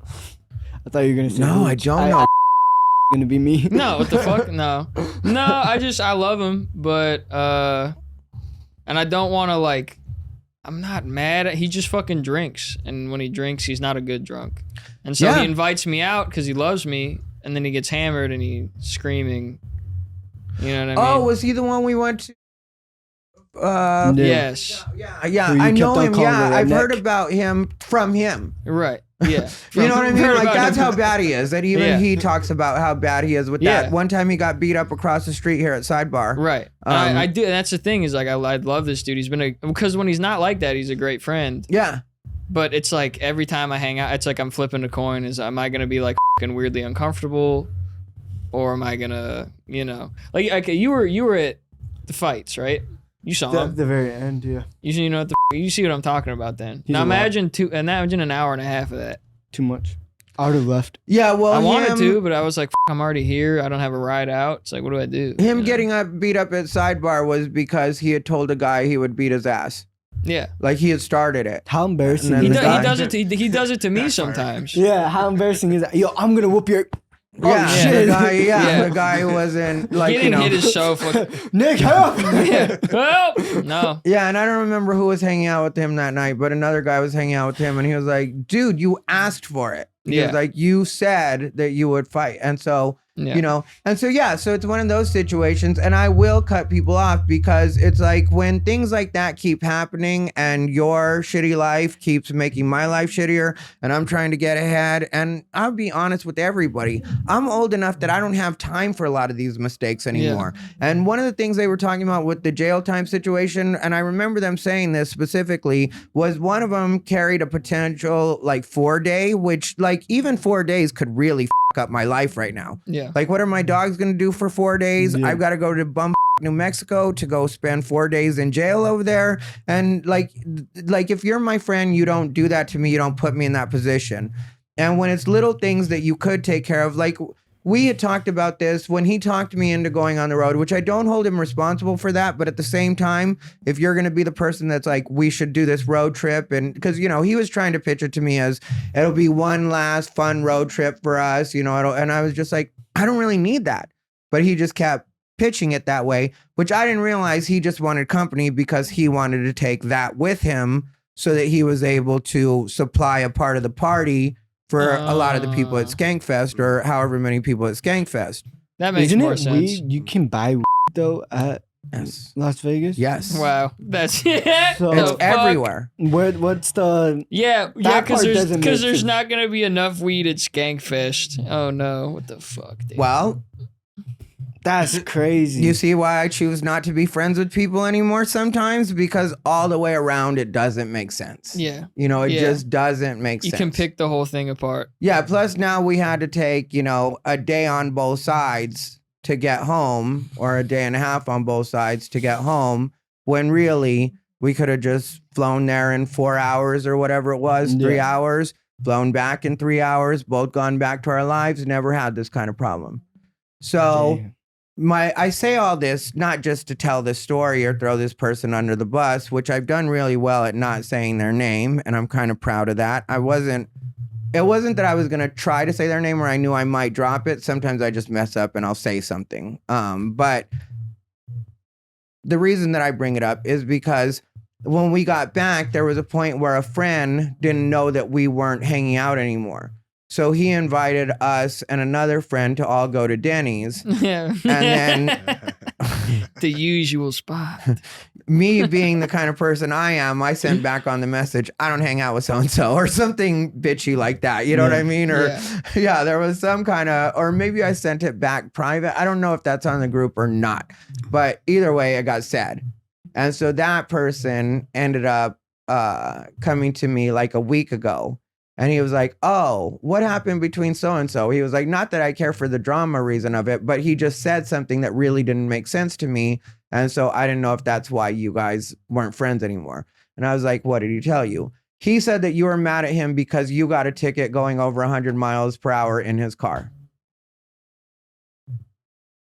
I thought you were going to say... No, I don't know. Going to be me. No, what the fuck? No. No, I love him, but, and I don't want to, like, I'm not mad at, he just fucking drinks. And when he drinks, he's not a good drunk. And so he invites me out because he loves me, and then he gets hammered and he's screaming. You know what I mean? Oh, was he the one we went to? Yes. Yeah, I know him. Yeah, I've heard about him from him. Right. Yeah. You know what I mean? Like, that's how bad he is. That even he talks about how bad he is with that. One time he got beat up across the street here at Sidebar. Right. I do. That's the thing is, like, I love this dude. He's been because when he's not like that, he's a great friend. Yeah. But it's like every time I hang out, it's like I'm flipping a coin. Am I going to be like fucking weirdly uncomfortable? Or am I going to, you know, like, okay, you were at the fights, right? You saw him. The very end, yeah. You know you see what I'm talking about then. He's now imagine an hour and a half of that. Too much. I would have left. Yeah, well, I wanted to, but I was like, I'm already here. I don't have a ride out. It's like, what do I do? Him getting beat up at Sidebar was because he had told a guy he would beat his ass. Yeah. Like, he had started it. How embarrassing And He then does it to me sometimes. Yeah, how embarrassing is that? Yo, I'm going to whoop your... Yeah, Oh, shit. The guy wasn't like, Getting you know. hit is so fucking... Nick, help! Help! No. Yeah, and I don't remember who was hanging out with him that night, but another guy was hanging out with him, and he was like, dude, you asked for it. He was like, you said that you would fight. And so, you know, and so, so it's one of those situations, and I will cut people off because it's like when things like that keep happening and your shitty life keeps making my life shittier and I'm trying to get ahead. And I'll be honest with everybody, I'm old enough that I don't have time for a lot of these mistakes anymore. And one of the things they were talking about with the jail time situation, and I remember them saying this specifically, was one of them carried a potential like 4-day, which like even 4 days could really fuck up my life right now. Yeah. Like, what are my dogs going to do for 4 days? Yeah. I've got to go to New Mexico to go spend 4 days in jail over there. And like if you're my friend, you don't do that to me. You don't put me in that position. And when it's little things that you could take care of, like we had talked about this when he talked me into going on the road, which I don't hold him responsible for that. But at the same time, if you're going to be the person that's like, we should do this road trip. And because, you know, he was trying to pitch it to me as it'll be one last fun road trip for us, you know, and I was just like, I don't really need that. But he just kept pitching it that way, which I didn't realize he just wanted company because he wanted to take that with him so that he was able to supply a part of the party for a lot of the people at Skankfest or however many people at Skankfest. That makes more sense. You can buy though at Las Vegas? Yes. Wow. That's So it's everywhere. What's the... because there's not going to be enough weed at Skankfest. Oh no. What the fuck, dude? Well, That's crazy. You see why I choose not to be friends with people anymore sometimes? Because all the way around it doesn't make sense. Yeah. You know, it just doesn't make sense. You can pick the whole thing apart. Yeah, plus now we had to take, you know, a day on both sides to get home, or a day and a half on both sides to get home, when really we could have just flown there in 4 hours or whatever it was, 3 hours, flown back in 3 hours, both gone back to our lives, never had this kind of problem. So I say all this not just to tell this story or throw this person under the bus, which I've done really well at not saying their name, and I'm kind of proud of that. It wasn't that I was going to try to say their name or I knew I might drop it. Sometimes I just mess up and I'll say something. But the reason that I bring it up is because when we got back, there was a point where a friend didn't know that we weren't hanging out anymore. So he invited us and another friend to all go to Denny's. Yeah. And then the usual spot. me being the kind of person I am, I sent back on the message, I don't hang out with so-and-so, or something bitchy like that. You know what I mean? Or yeah, there was some kind of, or maybe I sent it back private. I don't know if that's on the group or not, but either way, it got said. And so that person ended up coming to me like a week ago. And he was like, oh, what happened between so-and-so? He was like, not that I care for the drama reason of it, but he just said something that really didn't make sense to me. And so I didn't know if that's why you guys weren't friends anymore. And I was like, what did he tell you? He said that you were mad at him because you got a ticket going over 100 miles per hour in his car.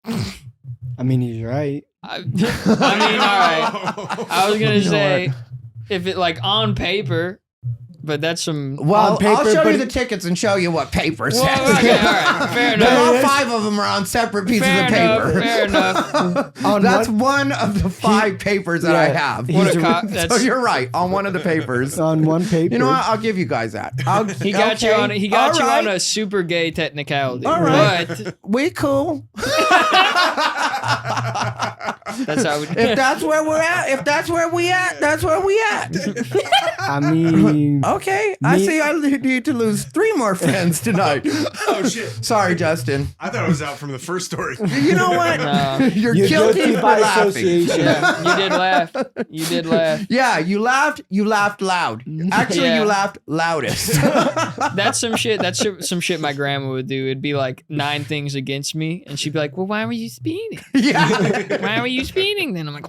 I mean, he's right. I mean, all right. I was going to say, if it like on paper, but that's some. Well, paper, I'll show you the tickets and show you what paper says. Well, okay, all right, fair But all enough. 5 of them are on separate pieces Fair of paper. Fair enough. That's one of the 5 papers that I have. What a cop. That's, So you're right, on one of the papers. On one paper. You know what? I'll give you guys that. he got you on. He got you right. on a super gay technicality. All right. But We cool. that's how we. If that's where we're at, if that's where we at, that's where we at. I mean, Okay, I see I need to lose 3 more friends tonight. Oh shit! Sorry, Justin. I thought I was out from the first story. You know what? No. You're you're guilty for by laughing. association. Yeah, you did laugh. You did laugh. Yeah, you laughed loud. Actually, Yeah. you laughed loudest. That's some shit. That's some shit my grandma would do. It'd be like 9 things against me, and she'd be like, "Well, why were you speeding? Yeah. Why were you speeding?" Then I'm like,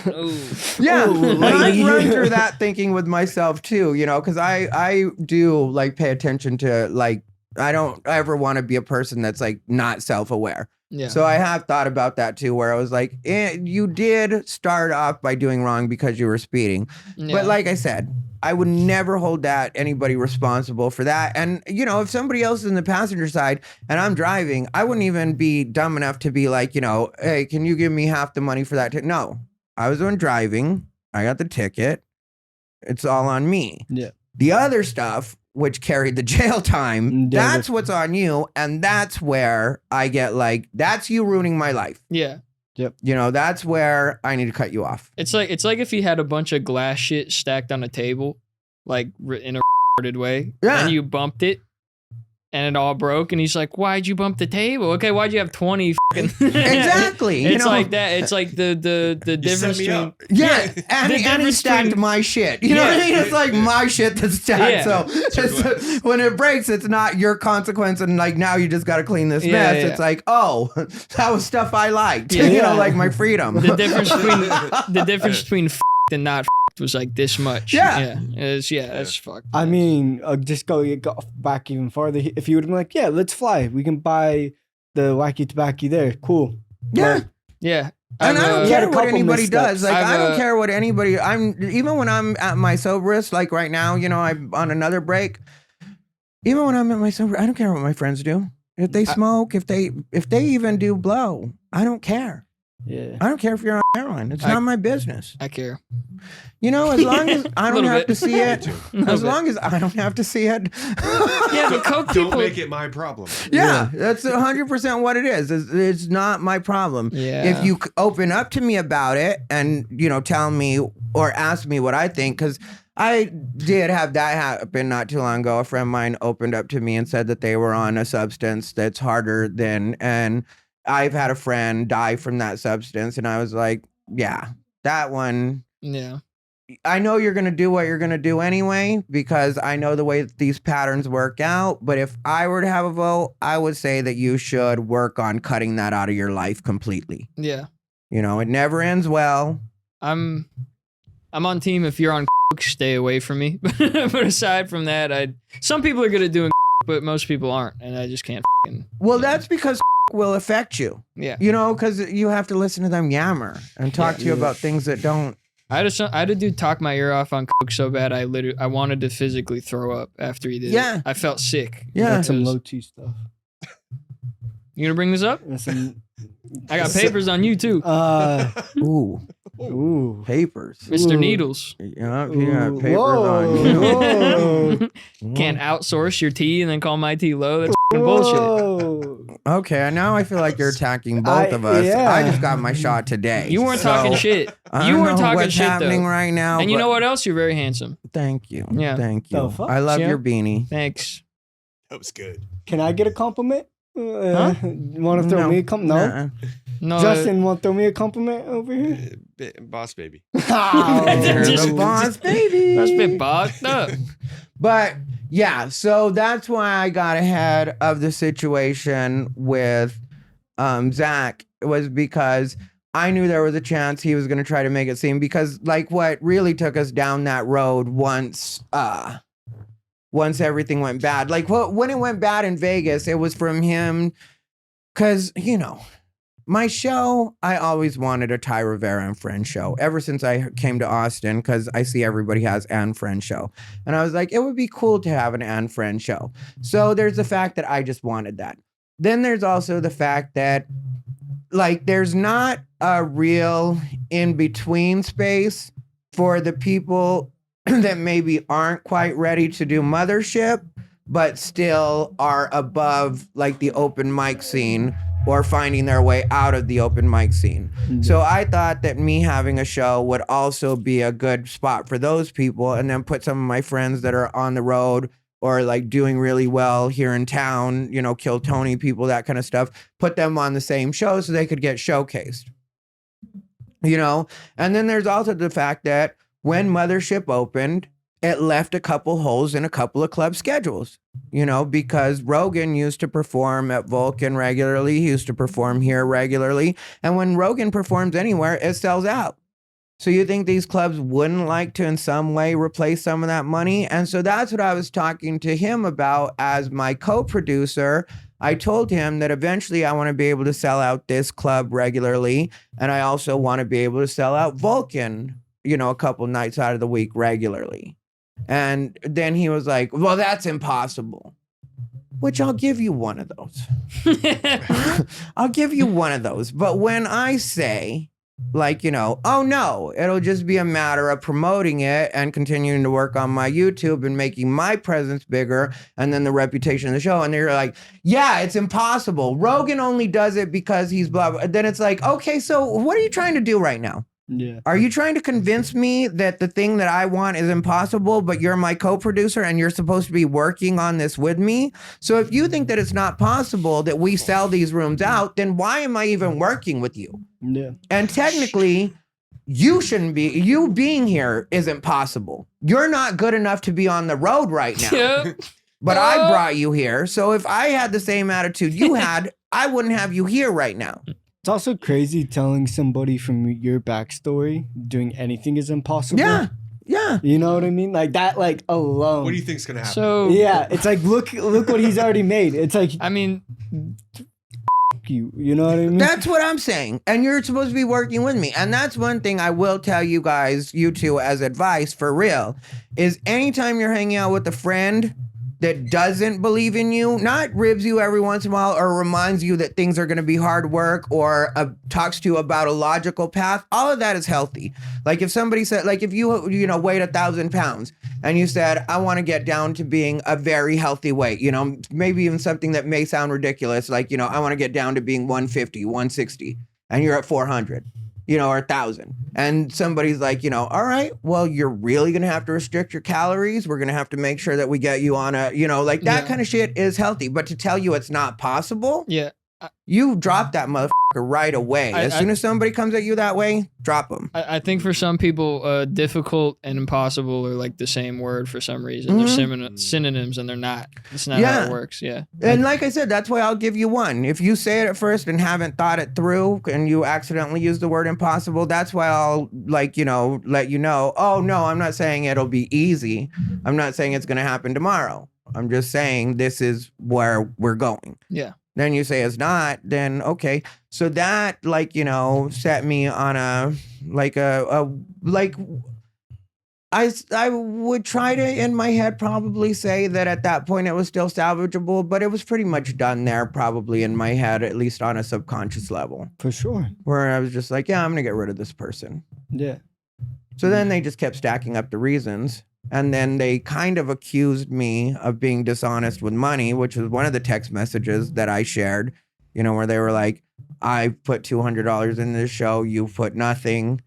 "Oh, Yeah, Ooh, and I've lady. run through that thinking with myself too, you know, because I do like pay attention to, like, I don't ever want to be a person that's like not self-aware. yeah." So I have thought about that too, where I was like, you did start off by doing wrong because you were speeding. Yeah. But like I said, I would never hold anybody responsible for that. And, you know, if somebody else is in the passenger side and I'm driving, I wouldn't even be dumb enough to be like, you know, hey, can you give me half the money for that? No, I was the one driving. I got the ticket. It's all on me. Yeah. The other stuff, which carried the jail time, Yeah, that's what's on you. And that's where I get like, that's you ruining my life. yeah. You know, that's where I need to cut you off. It's like if he had a bunch of glass shit stacked on a table, like in a retarded way, Yeah. and you bumped it, and it all broke, and he's like, "Why'd you bump the table? Okay, why'd you have 20 fucking?" Exactly. You It's know? like that. It's like the You difference set me between. up. Yeah, and The he difference stacked between- my shit. You know what I mean? It's like my shit that's stacked. Yeah. So it's, when it breaks, it's not your consequence, and like now you just got to clean this Yeah, mess. yeah. It's like, oh, that was stuff I liked. Yeah. You know, Yeah. like my freedom. The difference between and not was like this much. Yeah. That's fucked. I mean, just go back even farther. If you would have been like, yeah, let's fly. We can buy the wacky tobacco there. Cool. Yeah. Yeah. And I don't He care had a what couple anybody does. missteps. Like I don't I've, care what anybody. Even when I'm at my soberest, like right now, you know, I'm on another break. Even when I'm at my sober, I don't care what my friends do. If they smoke, if they even do blow, I don't care. Yeah. I don't care if you're on heroin. It's not my business. I care. You know, as long as I don't Little have bit. to see it. Little As bit. long as I don't have to see it. Yeah, but coke Don't people. make it my problem. Yeah, that's 100% what it is. It's not my problem. Yeah. If you open up to me about it and, you know, tell me or ask me what I think, because I did have that happen not too long ago. A friend of mine opened up to me and said that they were on a substance that's harder than, and I've had a friend die from that substance, and I was like, yeah, that one. Yeah. I know you're going to do what you're going to do anyway, because I know the way that these patterns work out. But if I were to have a vote, I would say that you should work on cutting that out of your life completely. Yeah. You know, it never ends well. I'm on team. If you're on stay away from me. But aside from that, some people are good at doing but most people aren't, and I just can't. Well, that's because will affect you. Yeah. You know, because you have to listen to them yammer and talk to you about things that don't. I had a dude talk my ear off on coke so bad I wanted to physically throw up after he did it. I felt sick. Yeah. That's some low T stuff. You gonna bring this up? I got papers on you too. Ooh, papers. Mr. Ooh. Needles. Yeah, papers on you. Can't outsource your tea and then call my tea low. That's bullshit. Okay, now I feel like you're attacking both of us. Yeah. I just got my shot today. You weren't talking shit. You weren't talking what's shit happening though. right now. And you know what else? You're very handsome. Thank you. Yeah. Thank you. The fuck? I love Yeah. your beanie. Thanks. That was good. Can I get a compliment? Want to throw No. me a compliment? No. Nuh-uh. No, Justin, want to throw me a compliment over here? Boss baby. You're the boss, baby. that's been bogged up. But yeah, so that's why I got ahead of the situation with Zach, was because I knew there was a chance he was going to try to make it seem, because like what really took us down that road once everything went bad, like when it went bad in Vegas, it was from him, because, you know, my show, I always wanted a Thai Rivera and Friends show ever since I came to Austin, because I see everybody has and Friends show. And I was like, it would be cool to have an and Friends show. So there's the fact that I just wanted that. Then there's also the fact that, like, there's not a real in-between space for the people that maybe aren't quite ready to do mothership, but still are above, like, the open mic scene, or finding their way out of the open mic scene. Mm-hmm. So I thought that me having a show would also be a good spot for those people, and then put some of my friends that are on the road or like doing really well here in town, you know, Kill Tony people, that kind of stuff, put them on the same show so they could get showcased, you know? And then there's also the fact that when Mothership opened, it left a couple holes in a couple of club schedules, you know, because Rogan used to perform at Vulcan regularly. He used to perform here regularly. And when Rogan performs anywhere, it sells out. So you think these clubs wouldn't like to in some way replace some of that money? And so that's what I was talking to him about as my co-producer. I told him that eventually I want to be able to sell out this club regularly. And I also want to be able to sell out Vulcan, you know, a couple nights out of the week regularly. And then he was like, well, that's impossible, which I'll give you one of those. I'll give you one of those. But when I say, like, you know, oh no, it'll just be a matter of promoting it and continuing to work on my YouTube and making my presence bigger, and then the reputation of the show. And they're like, yeah, it's impossible. Rogan only does it because he's blah, blah. Then it's like, okay, so what are you trying to do right now? Yeah. Are you trying to convince me that the thing that I want is impossible, but you're my co-producer and you're supposed to be working on this with me? So if you think that it's not possible that we sell these rooms out, then why am I even working with you? Yeah. And technically, you shouldn't be. You being here isn't possible. You're not good enough to be on the road right now. Yep. But I brought you here. So if I had the same attitude you had, I wouldn't have you here right now. It's also crazy telling somebody from your backstory doing anything is impossible. Yeah. Yeah. You know what I mean? Like that, like alone. What do you think's gonna happen? So Yeah, it's like look what he's already made. It's like I mean, you know what I mean? That's what I'm saying. And you're supposed to be working with me. And that's one thing I will tell you guys, you two, as advice for real, is anytime you're hanging out with a friend that doesn't believe in you, not ribs you every once in a while or reminds you that things are going to be hard work or talks to you about a logical path, all of that is healthy. Like if somebody said, like if you know, weighed 1,000 pounds and you said, I want to get down to being a very healthy weight, you know, maybe even something that may sound ridiculous. Like, you know, I want to get down to being 150, 160 and you're at 400. You know, or 1,000. And somebody's like, you know, all right, well, you're really going to have to restrict your calories. We're going to have to make sure that we get you on a, you know, like that kind of shit is healthy. But to tell you it's not possible, yeah. You drop that motherfucker right away. As soon as somebody comes at you that way, drop them. I think for some people, difficult and impossible are like the same word for some reason. They're synonyms, and they're not. It's not how it works. Yeah. And like I said, that's why I'll give you one. If you say it at first and haven't thought it through, and you accidentally use the word impossible, that's why I'll let you know. Oh no, I'm not saying it'll be easy. I'm not saying it's going to happen tomorrow. I'm just saying this is where we're going. Yeah. Then you say it's not, then okay. So that set me on I would try to in my head probably say that at that point it was still salvageable, but it was pretty much done there probably in my head, at least on a subconscious level. For sure. Where I was just like, yeah, I'm going to get rid of this person. Yeah. So then they just kept stacking up the reasons. And then they kind of accused me of being dishonest with money, which was one of the text messages that I shared, where they were like, I put $200 in this show. You've put nothing.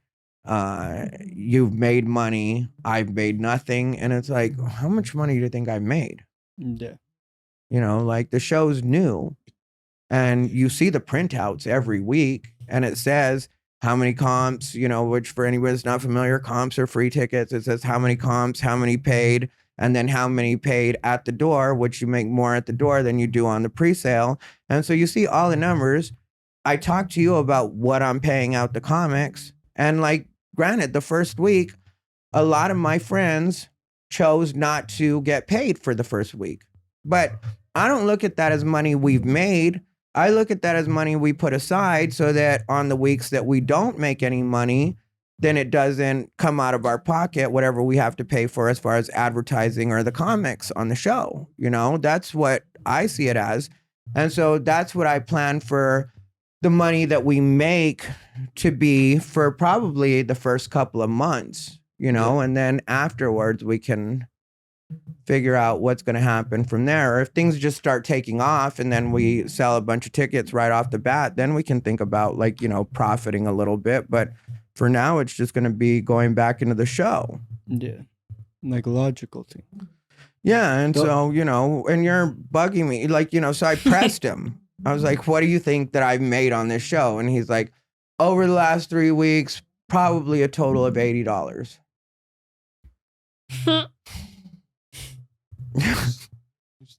You've made money. I've made nothing. And it's like, how much money do you think I made? Yeah. The show's new. And you see the printouts every week. And it says, how many comps, which for anybody that's not familiar, comps are free tickets. It says how many comps, how many paid, and then how many paid at the door, which you make more at the door than you do on the pre-sale. And so you see all the numbers. I talked to you about what I'm paying out the comics. And granted, the first week, a lot of my friends chose not to get paid for the first week. But I don't look at that as money we've made. I look at that as money we put aside so that on the weeks that we don't make any money, then it doesn't come out of our pocket, whatever we have to pay for as far as advertising or the comics on the show. That's what I see it as. And so that's what I plan for the money that we make to be for probably the first couple of months, and then afterwards we can figure out what's going to happen from there. Or if things just start taking off and then we sell a bunch of tickets right off the bat, then we can think about profiting a little bit. But for now, it's just going to be going back into the show. Yeah. Like a logical thing. Yeah. And so, and you're bugging me, so I pressed him. I was like, what do you think that I've made on this show? And he's like, over the last 3 weeks, probably a total of $80.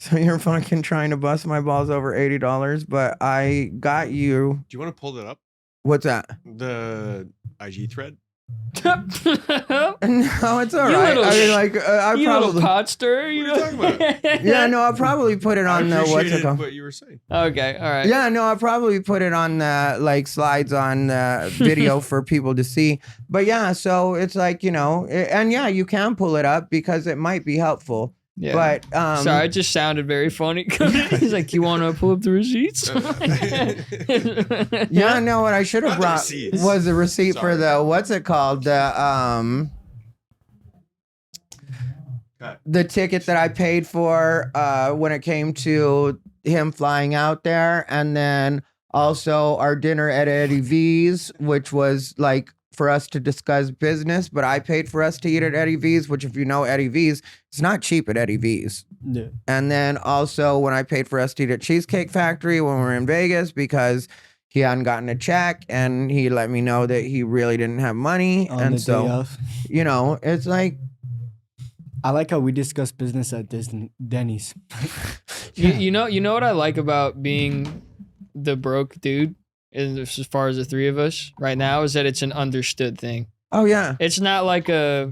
So you're fucking trying to bust my balls over $80, but I got you. Do you want to pull that up? What's that? The IG thread? No, it's all right. I You probably little pot stirrer. What are you talking about? Yeah, no, I'll probably put it on the what's it appreciated called? what you were saying. Okay, all right. Yeah, no, I'll probably put it on the slides on the video for people to see. But yeah, so it's and yeah, you can pull it up because it might be helpful. Yeah. But sorry, it just sounded very funny. He's like, "You want to pull up the receipts?" Yeah, no, what I should have Not the brought receipts. was the receipt Sorry. for the what's it called? The ticket that I paid for when it came to him flying out there, and then also our dinner at Eddie V's, which was for us to discuss business, but I paid for us to eat at Eddie V's, which if you know Eddie V's, it's not cheap at Eddie V's. Yeah. And then also when I paid for us to eat at Cheesecake Factory when we were in Vegas because he hadn't gotten a check and he let me know that he really didn't have money. On And the so, day of. It's like, I like how we discuss business at Denny's. you know what I like about being the broke dude, as far as the three of us right now, is that it's an understood thing. oh yeah. It's not like a,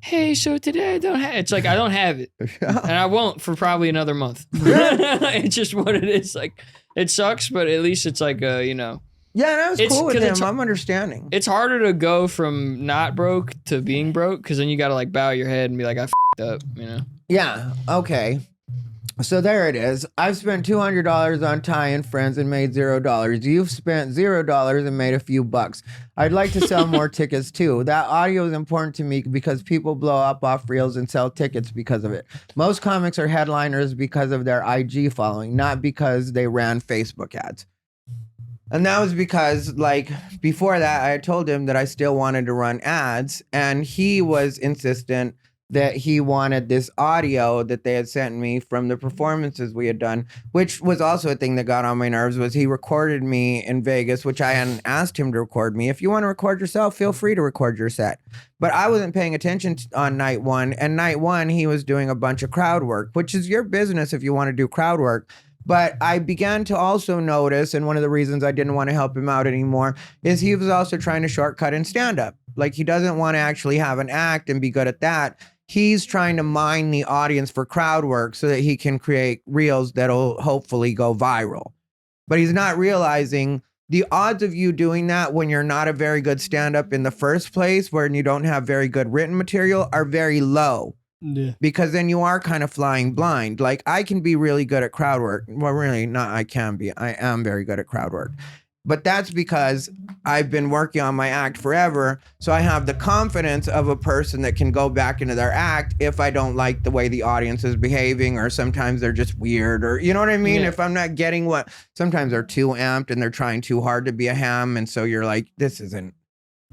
hey, so today I don't have. It's like I don't have it, and I won't for probably another month. It's just what it is. It sucks, but at least it's Yeah, and I was cool with him. I'm understanding. It's harder to go from not broke to being broke because then you gotta bow your head and be like, I f***ed up, Yeah. Okay. So there it is. I've spent $200 on Thai and Friends and made $0. You've spent $0 and made a few bucks. I'd like to sell more tickets too. That audio is important to me because people blow up off reels and sell tickets because of it. Most comics are headliners because of their IG following, not because they ran Facebook ads. And that was because, before that, I had told him that I still wanted to run ads, and he was insistent that he wanted this audio that they had sent me from the performances we had done, which was also a thing that got on my nerves. Was he recorded me in Vegas, which I hadn't asked him to record me. If you want to record yourself, feel free to record your set. But I wasn't paying attention on night one, and night one he was doing a bunch of crowd work, which is your business if you want to do crowd work. But I began to also notice, and one of the reasons I didn't want to help him out anymore is he was also trying to shortcut in stand-up. Like, he doesn't want to actually have an act and be good at that. He's trying to mine the audience for crowd work so that he can create reels that'll hopefully go viral. But he's not realizing the odds of you doing that when you're not a very good stand-up in the first place, where you don't have very good written material, are very low. Yeah. Because then you are kind of flying blind. Like, I can be really good at crowd work. Well, really, not I can be. I am very good at crowd work. But that's because I've been working on my act forever. So I have the confidence of a person that can go back into their act if I don't like the way the audience is behaving, or sometimes they're just weird, or you know what I mean? Yeah. If I'm not getting what, sometimes they're too amped and they're trying too hard to be a ham. And so you're like, this isn't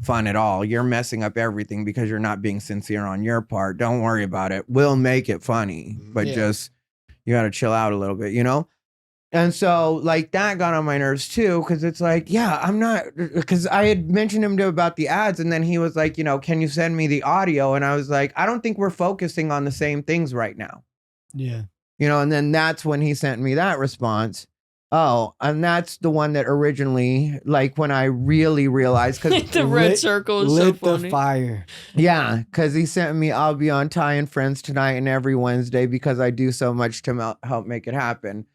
fun at all. You're messing up everything because you're not being sincere on your part. Don't worry about it. We'll make it funny, but just, you got to chill out a little bit, you know? And so, like, that got on my nerves too, because it's like, yeah, I'm not, because I had mentioned him to about the ads, and then he was like, you know, can you send me the audio? And I was like, I don't think we're focusing on the same things right now. Yeah. You know, and then that's when he sent me that response. Oh, and that's the one that originally, like, when I really realized, because The red circle is so lit the funny. fire. yeah, because he sent me, I'll be on Thai and Friends tonight and every Wednesday because I do so much to help make it happen.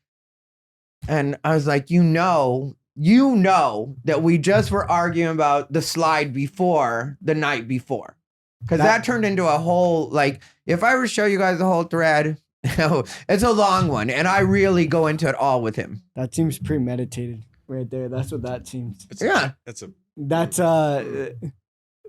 And I was like, you know that we just were arguing about the slide before the night before. Because that turned into a whole, like, if I were to show you guys the whole thread, it's a long one. And I really go into it all with him. That seems premeditated right there. That's what that seems. Yeah.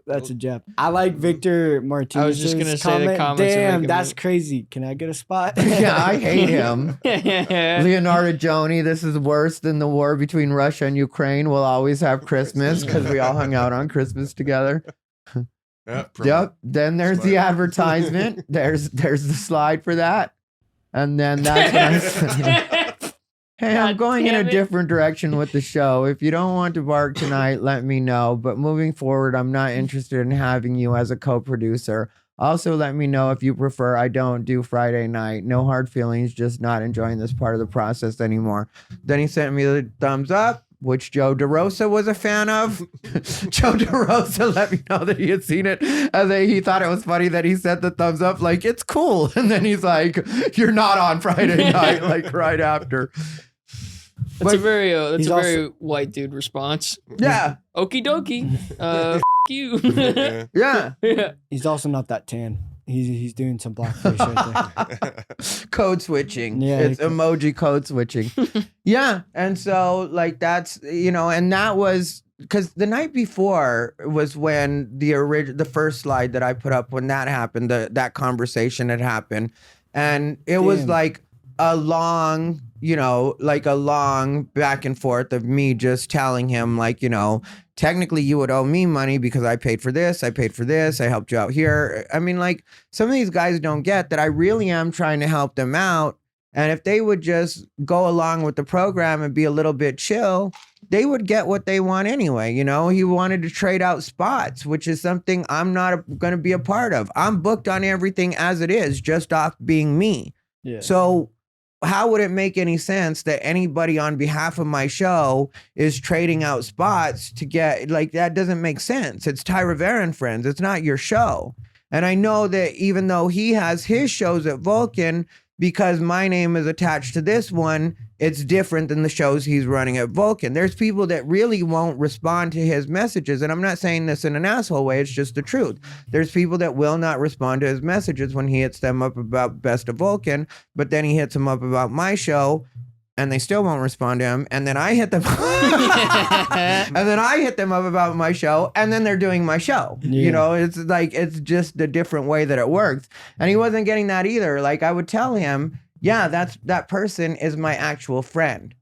That's a gem. I like Victor Martinez. I was just gonna say the comments are Damn, making that's me- crazy. Can I get a spot? Yeah, I hate him. Yeah. Leonardo Joni, this is worse than the war between Russia and Ukraine. We'll always have Christmas because we all hung out on Christmas together. Yep. Then there's the advertisement. There's the slide for that. And then that's when I said, hey, I'm God going in a damn it. different direction with the show. If you don't want to bark tonight, let me know. But moving forward, I'm not interested in having you as a co-producer. Also, let me know if you prefer I don't do Friday night. No hard feelings, just not enjoying this part of the process anymore. Then he sent me the thumbs up, which Joe DeRosa was a fan of. Joe DeRosa let me know that he had seen it, and then he thought it was funny that he sent the thumbs up, like, it's cool. And then he's like, you're not on Friday night, like right after. That's a very he's very white dude response. Yeah, Okie dokie. F you. Yeah. yeah. Yeah. He's also not that tan. He's doing some blackface right there. Code switching. Yeah, It's emoji code switching. Yeah. And so, like, that's, you know, and that was because the night before was when the first slide that I put up, when that happened, that conversation had happened. And it was Damn. like a long, you know, like a long back and forth of me just telling him, like, you know, technically you would owe me money because I paid for this, I helped you out here. I mean, like, some of these guys don't get that I really am trying to help them out. And if they would just go along with the program and be a little bit chill, they would get what they want anyway. You know, he wanted to trade out spots, which is something I'm not going to be a part of. I'm booked on everything as it is, just off being me. Yeah. So how would it make any sense that anybody on behalf of my show is trading out spots to get, like, that doesn't make sense. It's Thai Rivera and Friends. It's not your show. And I know that even though he has his shows at Vulcan, because my name is attached to this one, it's different than the shows he's running at Vulcan. There's people that really won't respond to his messages. And I'm not saying this in an asshole way. It's just the truth. There's people that will not respond to his messages when he hits them up about Best of Vulcan, but then he hits them up about my show and they still won't respond to him. And then I hit them and then I hit them up about my show, and then they're doing my show. Yeah. You know, it's like, it's just a different way that it works. And he wasn't getting that either. Like, I would tell him, yeah, that person is my actual friend.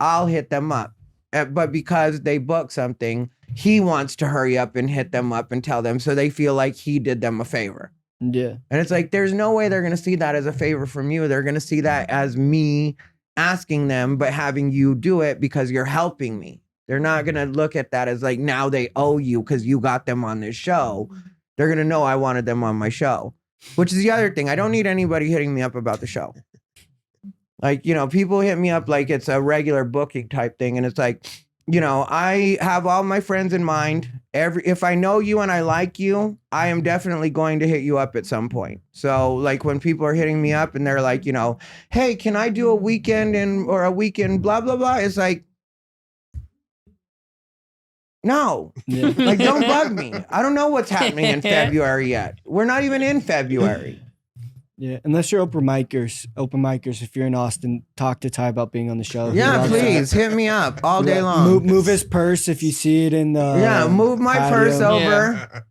I'll hit them up. But because they book something, he wants to hurry up and hit them up and tell them so they feel like he did them a favor. Yeah. And it's like, there's no way they're going to see that as a favor from you. They're going to see that as me asking them, but having you do it because you're helping me. They're not going to look at that as like, now they owe you because you got them on this show. They're going to know I wanted them on my show, which is the other thing. I don't need anybody hitting me up about the show. Like, you know, people hit me up like it's a regular booking type thing. And it's like, you know, I have all my friends in mind. If I know you and I like you, I am definitely going to hit you up at some point. So like when people are hitting me up and they're like, you know, hey, can I do a weekend or a weekend, blah, blah, blah. It's like, no, like don't bug me. I don't know what's happening in February yet. We're not even in February. Yeah, unless you're open micers, if you're in Austin, talk to Ty about being on the show. Yeah, please hit me up all day long. Move his purse if you see it in the move my patio. purse over.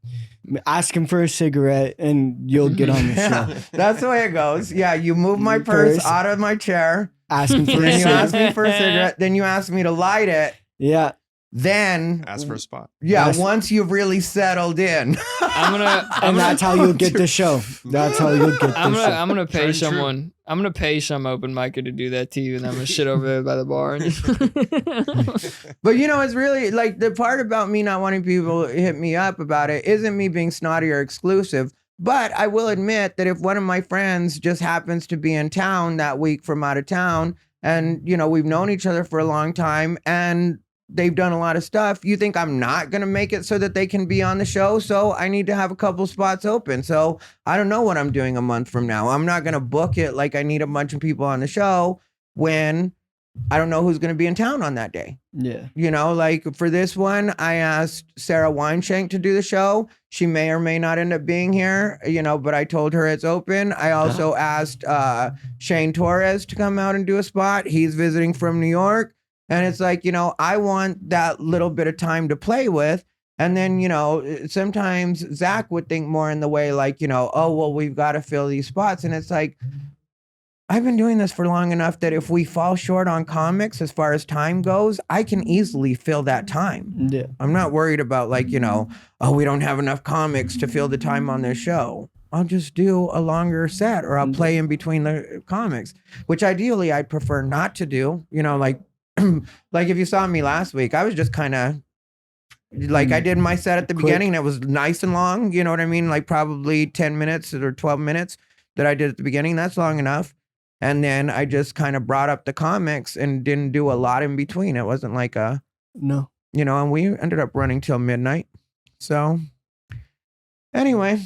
Ask him for a cigarette and you'll get on the show. That's the way it goes. Yeah, you move my purse out of my chair. Ask him for a Then you ask cigarette. me for a cigarette. Then you ask me to light it. Yeah. Then Ask for a spot. yeah, once you've really settled in. And that's how you'll get the show. That's how you'll get the show. I'm gonna pay someone. I'm gonna pay some open micer to do that to you, and I'm gonna sit over there by the bar. And But you know, it's really like the part about me not wanting people to hit me up about it isn't me being snotty or exclusive. But I will admit that if one of my friends just happens to be in town that week from out of town, and you know, we've known each other for a long time and they've done a lot of stuff, you think I'm not going to make it so that they can be on the show. So I need to have a couple spots open. So I don't know what I'm doing a month from now. I'm not going to book it like I need a bunch of people on the show when I don't know who's going to be in town on that day. Yeah. You know, like for this one, I asked Sarah Weinshank to do the show. She may or may not end up being here, you know, but I told her it's open. I also asked Shane Torres to come out and do a spot. He's visiting from New York. And it's like, you know, I want that little bit of time to play with. And then, you know, sometimes Zach would think more in the way like, you know, oh, well, we've got to fill these spots. And it's like, I've been doing this for long enough that if we fall short on comics as far as time goes, I can easily fill that time. Yeah. I'm not worried about like, you know, oh, we don't have enough comics to fill the time on this show. I'll just do a longer set or I'll play in between the comics, which ideally I'd prefer not to do, you know, like if you saw me last week, I was just kind of like, I did my set at the beginning and it was nice and long. You know what I mean? Like probably 10 minutes or 12 minutes that I did at the beginning. That's long enough. And then I just kind of brought up the comics and didn't do a lot in between. It wasn't like no, you know, and we ended up running till midnight. So anyway,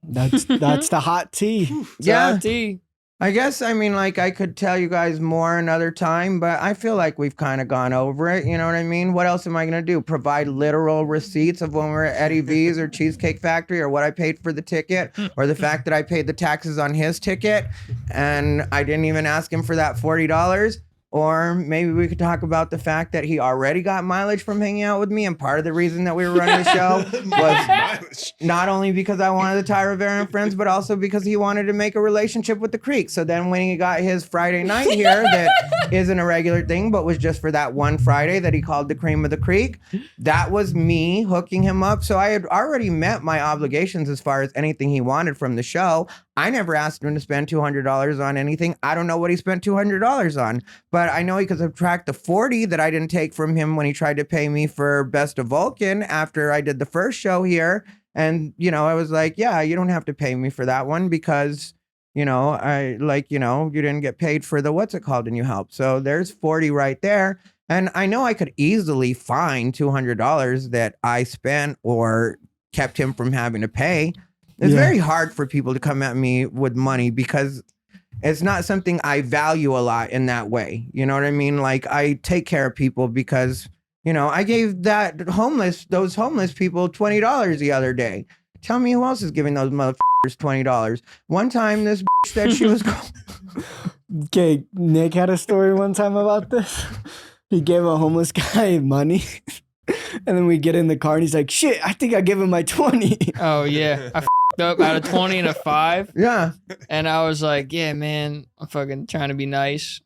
that's the hot tea. yeah. tea. I guess, I mean, like, I could tell you guys more another time, but I feel like we've kind of gone over it. You know what I mean? What else am I going to do? Provide literal receipts of when we were at Eddie V's or Cheesecake Factory or what I paid for the ticket or the fact that I paid the taxes on his ticket and I didn't even ask him for that $40? Or maybe we could talk about the fact that he already got mileage from hanging out with me. And part of the reason that we were running the show was not only because I wanted the Thai Rivera and Friends, but also because he wanted to make a relationship with the Creek. So then when he got his Friday night here, that isn't a regular thing, but was just for that one Friday that he called the Cream of the Creek, that was me hooking him up. So I had already met my obligations as far as anything he wanted from the show. I never asked him to spend $200 on anything. I don't know what he spent $200 on, but I know he could subtract the $40 that I didn't take from him when he tried to pay me for Best of Vulcan after I did the first show here. And, you know, I was like, yeah, you don't have to pay me for that one because, you know, I like, you know, you didn't get paid for the, what's it called? And you helped. So there's $40 right there. And I know I could easily find $200 that I spent or kept him from having to pay. It's very hard for people to come at me with money because it's not something I value a lot in that way. You know what I mean? Like I take care of people because, you know, I gave those homeless people $20 the other day. Tell me who else is giving those motherfuckers $20. One time this said she was Okay, Nick had a story one time about this. He gave a homeless guy money. And then we get in the car and he's like, shit, I think I gave him my 20. Oh, yeah. I f***ed up out of 20 and a 5. Yeah. And I was like, yeah, man, I'm fucking trying to be nice.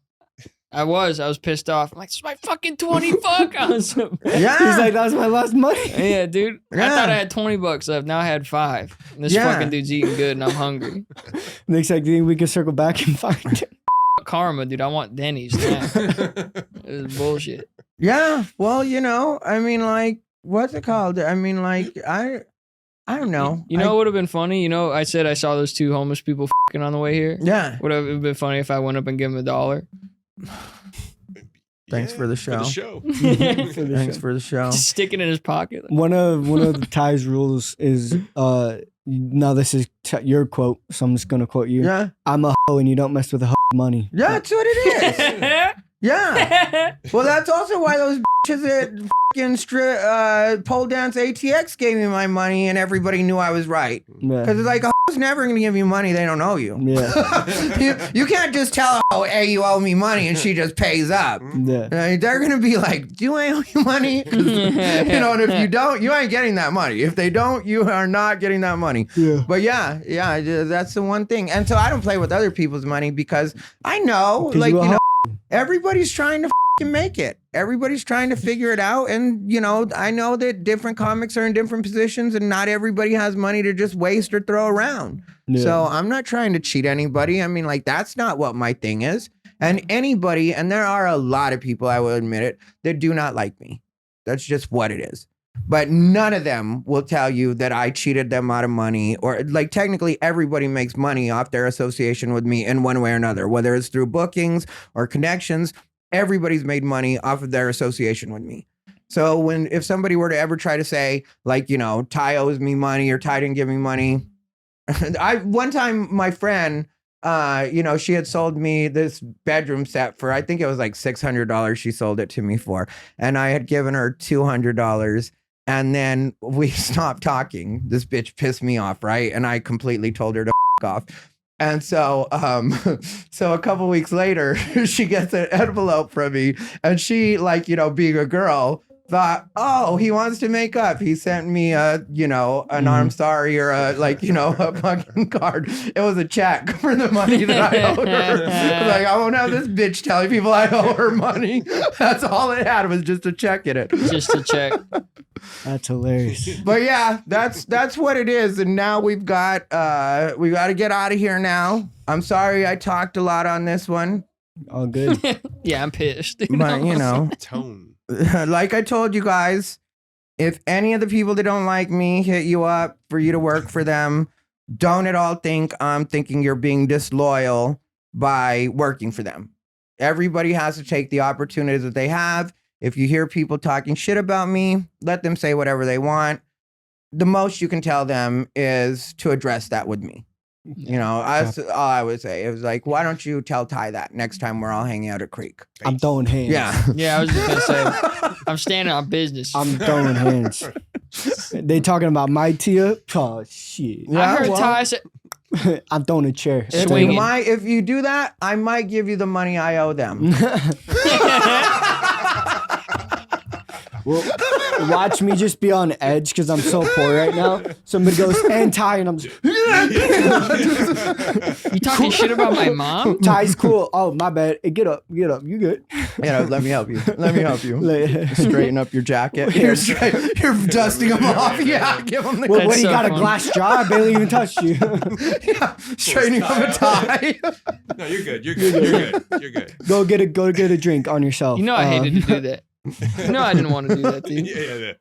I was pissed off. I'm like, this is my fucking 20 bucks. I was so mad. Yeah. He's like, that was my last money. Yeah, dude. I Yeah. thought I had 20 bucks left. Now I had 5. And this Yeah. fucking dude's eating good and I'm hungry. Nick's like, do you think we can circle back and find it? Karma, dude. I want Denny's now. It was bullshit. Yeah. Well, I mean, like, what's it called? I mean, like, I don't know. You know what would have been funny? You know, I said I saw those 2 homeless people fucking on the way here. Yeah. Would have been funny if I went up and gave him $1. Thanks for the show. Thanks for the show. Just stick it in his pocket. One of the Thai's rules is now this is your quote, so I'm just gonna quote you. Yeah. I'm a hoe and you don't mess with a hoe money. Yeah, that's what it is. Yeah. Well, that's also why those bitches at fucking pole dance ATX gave me my money and everybody knew I was right. Yeah. Because it's like, a hoe's never going to give you money they don't owe you. Yeah. you can't just tell a hoe, hey, you owe me money, and she just pays up. Yeah. They're going to be like, do I owe you money? 'Cause, and if you don't, you ain't getting that money. If they don't, you are not getting that money. Yeah. But yeah, that's the one thing. And so I don't play with other people's money because I know, like, everybody's trying to make it. Everybody's trying to figure it out. And, I know that different comics are in different positions and not everybody has money to just waste or throw around. Yeah. So I'm not trying to cheat anybody. I mean, like, that's not what my thing is. And anybody, and there are a lot of people, I will admit it, that do not like me. That's just what it is. But none of them will tell you that I cheated them out of money, or like technically everybody makes money off their association with me in one way or another, whether it's through bookings or connections. Everybody's made money off of their association with me. So if somebody were to ever try to say, like, Ty owes me money or Ty didn't give me money. One time my friend, she had sold me this bedroom set for, I think it was like $600 she sold it to me for. And I had given her $200. And then we stopped talking. This bitch pissed me off, right? And I completely told her to off. And so, so a couple weeks later, she gets an envelope from me, and she, like, being a girl, thought, oh, he wants to make up. He sent me an I'm sorry, or a fucking card. It was a check for the money that I owed her. Like, I won't have this bitch telling people I owe her money. That's all it had, was just a check in it. Just a check. That's hilarious. But yeah, that's what it is. And now we got to get out of here now. I'm sorry I talked a lot on this one. All good. Yeah, I'm pissed. But Tone. Like I told you guys, if any of the people that don't like me hit you up for you to work for them, don't at all think I'm thinking you're being disloyal by working for them. Everybody has to take the opportunities that they have. If you hear people talking shit about me, let them say whatever they want. The most you can tell them is to address that with me. That's all I would say. It was like, why don't you tell Ty that next time we're all hanging out at Creek? I'm throwing hands. Yeah. Yeah, I was just going to say, I'm standing on business. I'm throwing hands. They talking about my Tia? Oh, shit. Yeah, I heard Ty say, I'm throwing a chair. If you do that, I might give you the money I owe them. Well, watch me just be on edge because I'm so poor right now. Somebody goes, and Ty, and I'm just, you talking shit about my mom? Ty's cool. Oh, my bad. Hey, get up. You good? Let me help you. Straighten up your jacket. You're dusting them off. Yeah, give them the. What do you got, a glass jar? I barely even touched you. Yeah, straightening up a tie. No, you're good. You're good. Go get a drink on yourself. I hated to do that. I didn't want to do that, dude. Yeah.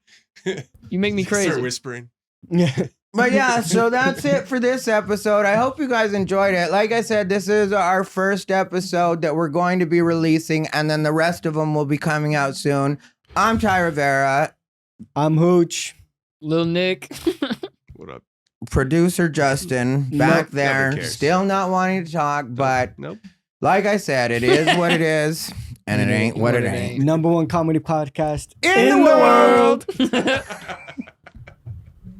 You make me crazy. Start whispering. Yeah. But yeah, so that's it for this episode. I hope you guys enjoyed it. Like I said, this is our first episode that we're going to be releasing, and then the rest of them will be coming out soon. I'm Thai Rivera. I'm Hooch. Lil Nick. What up? Producer Justin, back there, Nobody cares. Still not wanting to talk, but Nope. like I said, it is what it is, and it ain't what it ain't. #1 comedy podcast In the world.